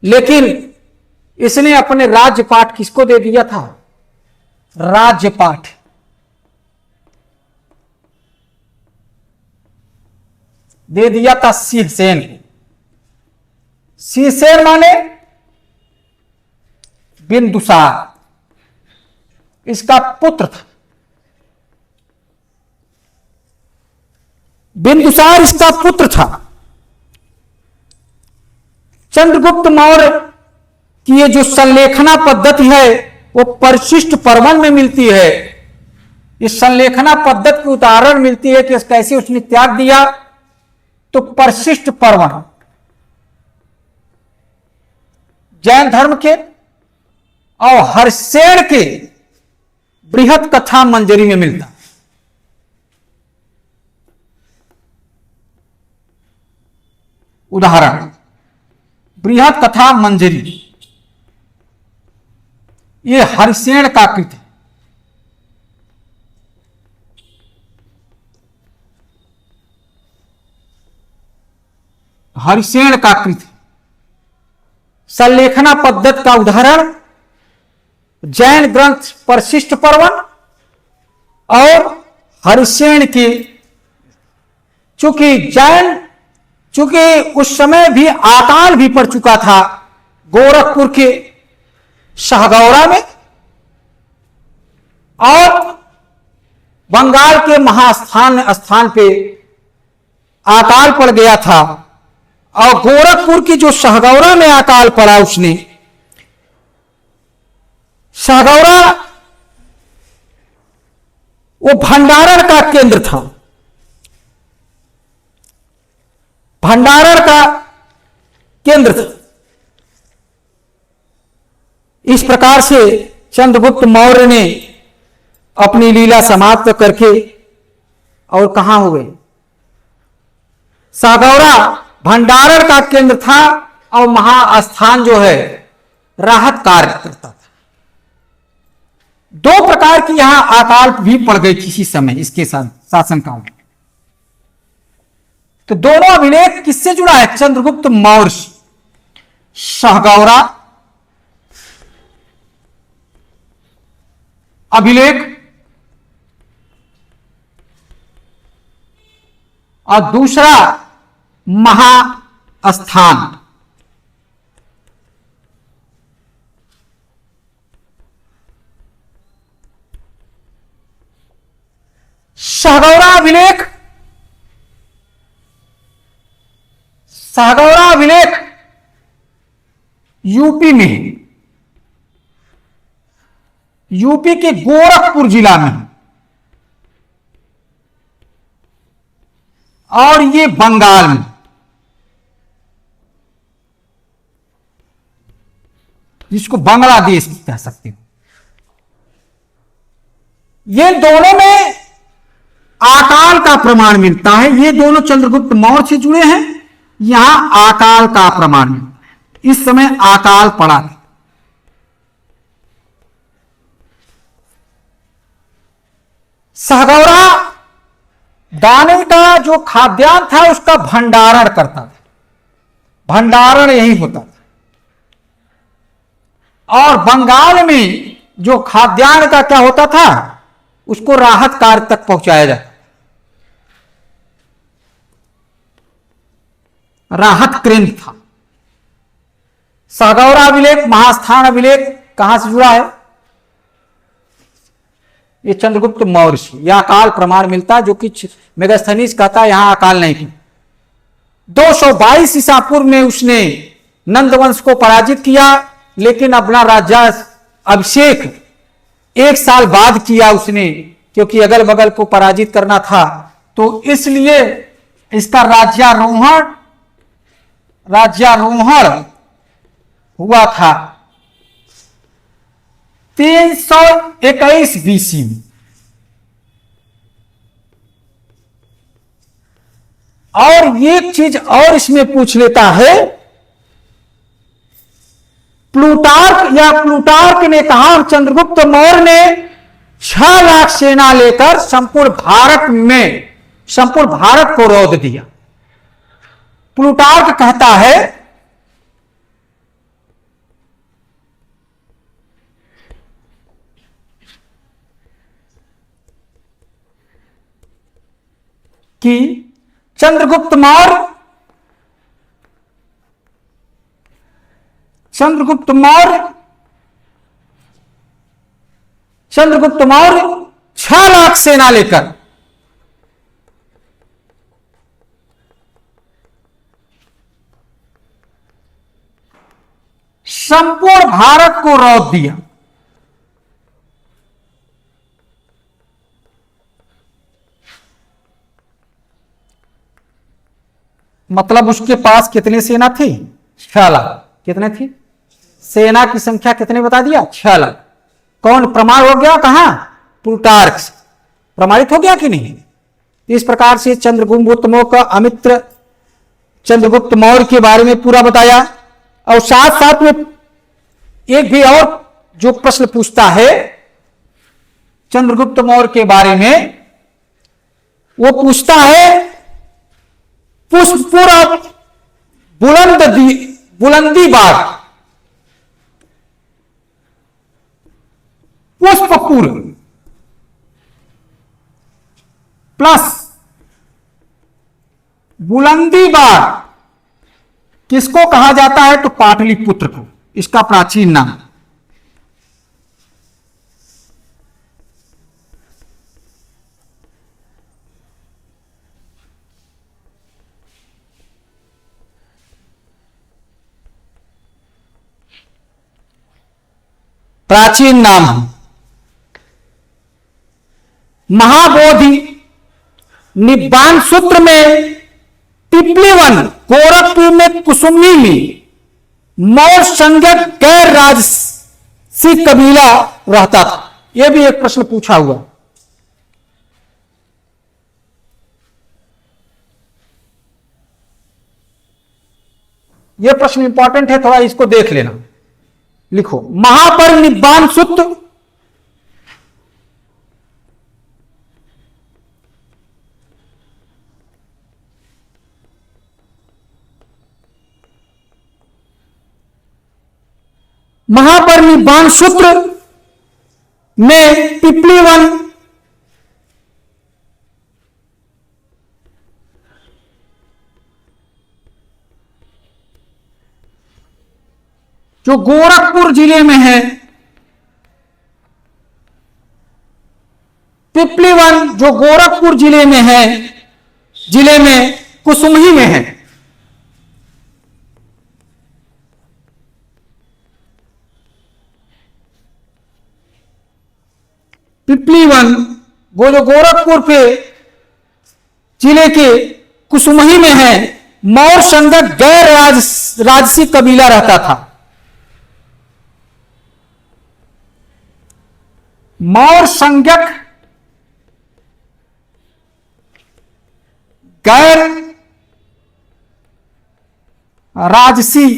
लेकिन इसने अपने राज्यपाठ किसको दे दिया था, राज्यपाठ दे दिया था सिंहसेन को। सिंहसेन माने बिंदुसार, इसका पुत्र था। बिंदुसार इसका पुत्र था। चंद्रगुप्त मौर्य की ये जो संलेखना पद्धति है वो परिशिष्ट पर्वन में मिलती है। इस संलेखना पद्धति की उदाहरण मिलती है कि कैसे उसने त्याग दिया। तो परिशिष्ट पर्वन जैन धर्म के और हर्षेण के बृहत कथा मंजरी में मिलता। उदाहरण, बृहत कथा मंजरी, ये हरिसेन का कृत है। हरिसेन का कृत है। संलेखना पद्धति का उदाहरण जैन ग्रंथ परशिष्ट पर्वन और हरिसेन की, चूंकि उस समय भी अकाल भी पड़ चुका था गोरखपुर के शाहगौरा में और बंगाल के स्थान पे अकाल पड़ गया था, और गोरखपुर की जो शाहगौरा में अकाल पड़ा, उसने शाहगौरा वो भंडारण का केंद्र था, भंडारण का केंद्र था। इस प्रकार से चंद्रगुप्त मौर्य ने अपनी लीला समाप्त करके और कहां हुए, शाहगौरा भंडारण का केंद्र था और महास्थान जो है राहत कार्य करता था। दो प्रकार की यहां अकाल भी पड़ गई किसी समय इसके शासनकाल में। तो दोनों अभिलेख किससे जुड़ा है? चंद्रगुप्त मौर्य से। शाहगौरा अभिलेख और दूसरा महास्थान। शाहगौरा अभिलेख, शाहगौरा अभिलेख यूपी में, यूपी के गोरखपुर जिला में, और ये बंगाल में। जिसको बांग्लादेश कह सकते हो। ये दोनों में अकाल का प्रमाण मिलता है। ये दोनों चंद्रगुप्त मौर्य से जुड़े हैं, यहां अकाल का प्रमाण मिलता है। इस समय अकाल पड़ा था। शाहगौरा दाने का जो खाद्यान्न था उसका भंडारण करता था, भंडारण यही होता था। और बंगाल में जो खाद्यान्न का क्या होता था, उसको राहत कार्य तक पहुंचाया जाता, राहत केंद्र था। शाहगौरा अभिलेख, महास्थान अभिलेख कहां से जुड़ा है? ये चंद्रगुप्त मौर्य से। यह अकाल प्रमाण मिलता है, जो कि मेगास्थनीज कहता है यहां अकाल नहीं की। 222 ईसा पूर्व में उसने नंदवंश को पराजित किया, लेकिन अपना राज्य अभिषेक 1 साल बाद किया उसने, क्योंकि अगल बगल को पराजित करना था। तो इसलिए इसका राज्यारोहण हुआ था 321 बीसी में। और एक चीज और इसमें पूछ लेता है, प्लूटार्क ने कहा चंद्रगुप्त मौर्य ने 6 लाख सेना लेकर संपूर्ण भारत को रौंद दिया। प्लूटार्क कहता है कि चंद्रगुप्त मौर्य 6 लाख सेना लेकर संपूर्ण भारत को रौंद दिया। मतलब उसके पास कितनी सेना थी? 6 लाख। कितने थी? सेना की संख्या कितने बता दिया? 6 लाख। कौन प्रमाण हो गया? कहां? प्लूटार्क से प्रमाणित हो गया कि नहीं? इस प्रकार से चंद्रगुप्त मौर्य का अमित्र चंद्रगुप्त मौर्य के बारे में पूरा बताया। और साथ साथ में एक भी और जो प्रश्न पूछता है चंद्रगुप्त मौर्य के बारे में, वो पूछता है पुष्पपुर बुलंदी बाग, पुष्पपुर प्लस बुलंदीबार किसको कहा जाता है? तो पाटलिपुत्र को, इसका प्राचीन नाम। प्राचीन नाम है। महाबोधि निब्बान सूत्र में पिपलीवन गोरखपुर में कुसुमी में मौर्य संज्ञक गैर राजसी कबीला रहता था। यह भी एक प्रश्न पूछा हुआ। यह प्रश्न इंपॉर्टेंट है, थोड़ा इसको देख लेना। लिखो महापरिनिब्बाण सूत्र महापरिनिब्बाण सूत्र में पिपलीवन जो गोरखपुर जिले में है, पिपलीवन जो गोरखपुर जिले में है, जिले में कुसुमही में है, पिपलीवन वो जो गोरखपुर पे जिले के कुसुमही में है, मौर्य संज्ञक गैर राजसी कबीला रहता था। मौर्य संज्ञक गैर राजसी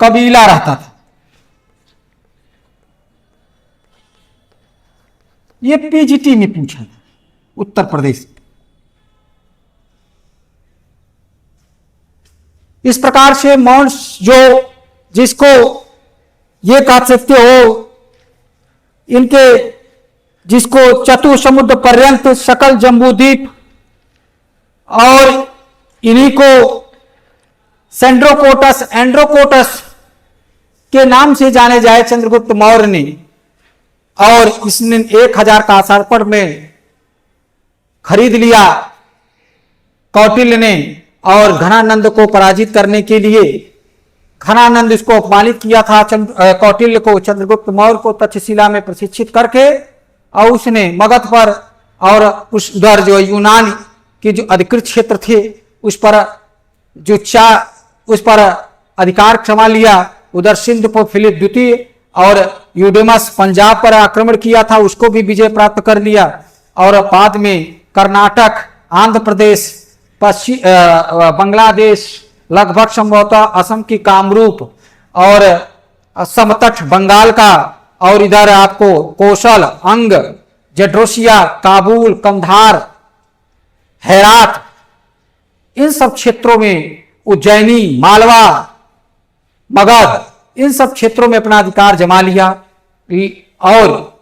कबीला रहता था। यह पीजीटी में पूछा था, उत्तर प्रदेश। इस प्रकार से मौर्य जो जिसको ये कह सकते हो, इनके जिसको चतुर समुद्र पर्यंत सकल जम्बूद्वीप और इन्हीं को सेंड्रोकोटस एंड्रोकोटस के नाम से जाने जाए चंद्रगुप्त मौर्य ने, और इसने 1000 का आसारपण में खरीद लिया कौटिल्य ने, और घनानंद को पराजित करने के लिए घनानंद इसको अपमानित किया था कौटिल्य को, चंद्रगुप्त मौर्य को तक्षशिला में प्रशिक्षित करके, और उसने मगध पर और उस उधर जो यूनान के जो अधिकृत क्षेत्र थे उस पर उस पर अधिकार क्षमा लिया। उधर सिंध पर फिलिप द्वितीय और यूडेमस पंजाब पर आक्रमण किया था, उसको भी विजय प्राप्त कर लिया। और बाद में कर्नाटक, आंध्र प्रदेश, पश्चिम बांग्लादेश, लगभग संभवतः असम की कामरूप और समतट बंगाल का, और इधर आपको कौशल, अंग, जड्रोसिया, काबुल, कंधार, हेरात, इन सब क्षेत्रों में, उज्जैनी, मालवा, मगध, इन सब क्षेत्रों में अपना अधिकार जमा लिया। और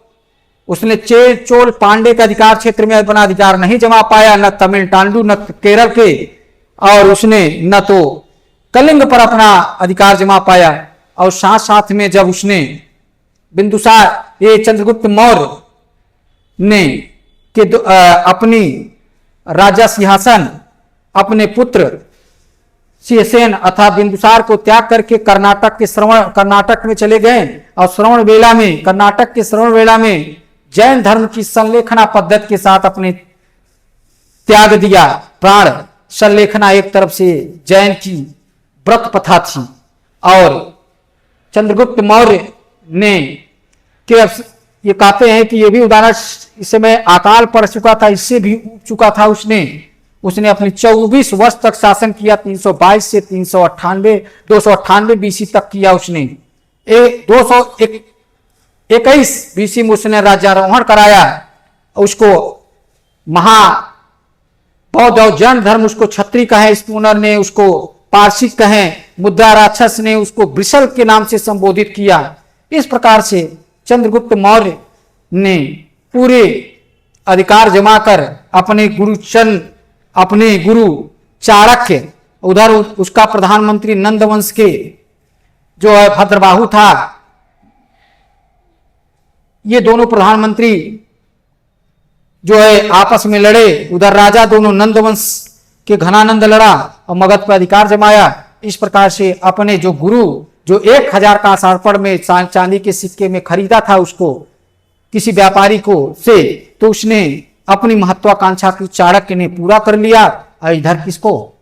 उसने चोल पांडे के अधिकार क्षेत्र में अपना अधिकार नहीं जमा पाया, न तमिलनाडु न केरल के, और उसने न तो कलिंग पर अपना अधिकार जमा पाया। और साथ साथ में जब उसने बिंदुसार ये चंद्रगुप्त मौर्य ने अपनी राजा सिंहासन अपने पुत्र सिंहसेन अथा बिंदुसार को त्याग करके कर्नाटक में चले गए, और श्रवण बेला में, कर्नाटक के श्रवण बेला में जैन धर्म की संलेखना पद्धति के साथ अपने त्याग दिया प्राण। संलेखना एक तरफ से जैन की व्रत प्रथा थी, और चंद्रगुप्त मौर्य ने ये कहते हैं कि ये भी उदाहरण इस समय अकाल पड़ चुका था, इससे भी चुका था। उसने अपनी 24 वर्ष तक शासन किया, 322 से 298 बीसी तक किया उसने। 221 बीसी में उसने राज्यारोहण कराया। उसको बौद्ध और जैन धर्म उसको क्षत्रिय कहे, स्पूनर ने उसको पारसिक कहे, मुद्रा राक्षस ने उसको वृषल के नाम से संबोधित किया। इस प्रकार से चंद्रगुप्त मौर्य ने पूरे अधिकार जमाकर अपने गुरु चाणक्य, उधर उसका प्रधानमंत्री नंदवंश के जो है भद्रबाहु था, ये दोनों प्रधानमंत्री जो है आपस में लड़े। उधर राजा दोनों नंदवंश के घनानंद लड़ा और मगध पर अधिकार जमाया। इस प्रकार से अपने जो गुरु जो 1000 का सारपड़ में चांदी के सिक्के में खरीदा था उसको किसी व्यापारी को से, तो उसने अपनी महत्वाकांक्षा की चाणक्य ने पूरा कर लिया। और इधर किसको,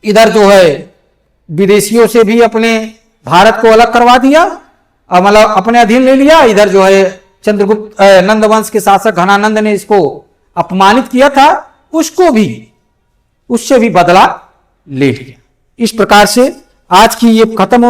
इधर जो है विदेशियों से भी अपने भारत को अलग करवा दिया और मतलब अपने अधीन ले लिया। इधर जो है चंद्रगुप्त नंदवंश के शासक घनानंद ने इसको अपमानित किया था, उससे भी बदला ले लिया। इस प्रकार से आज की ये खत्म हो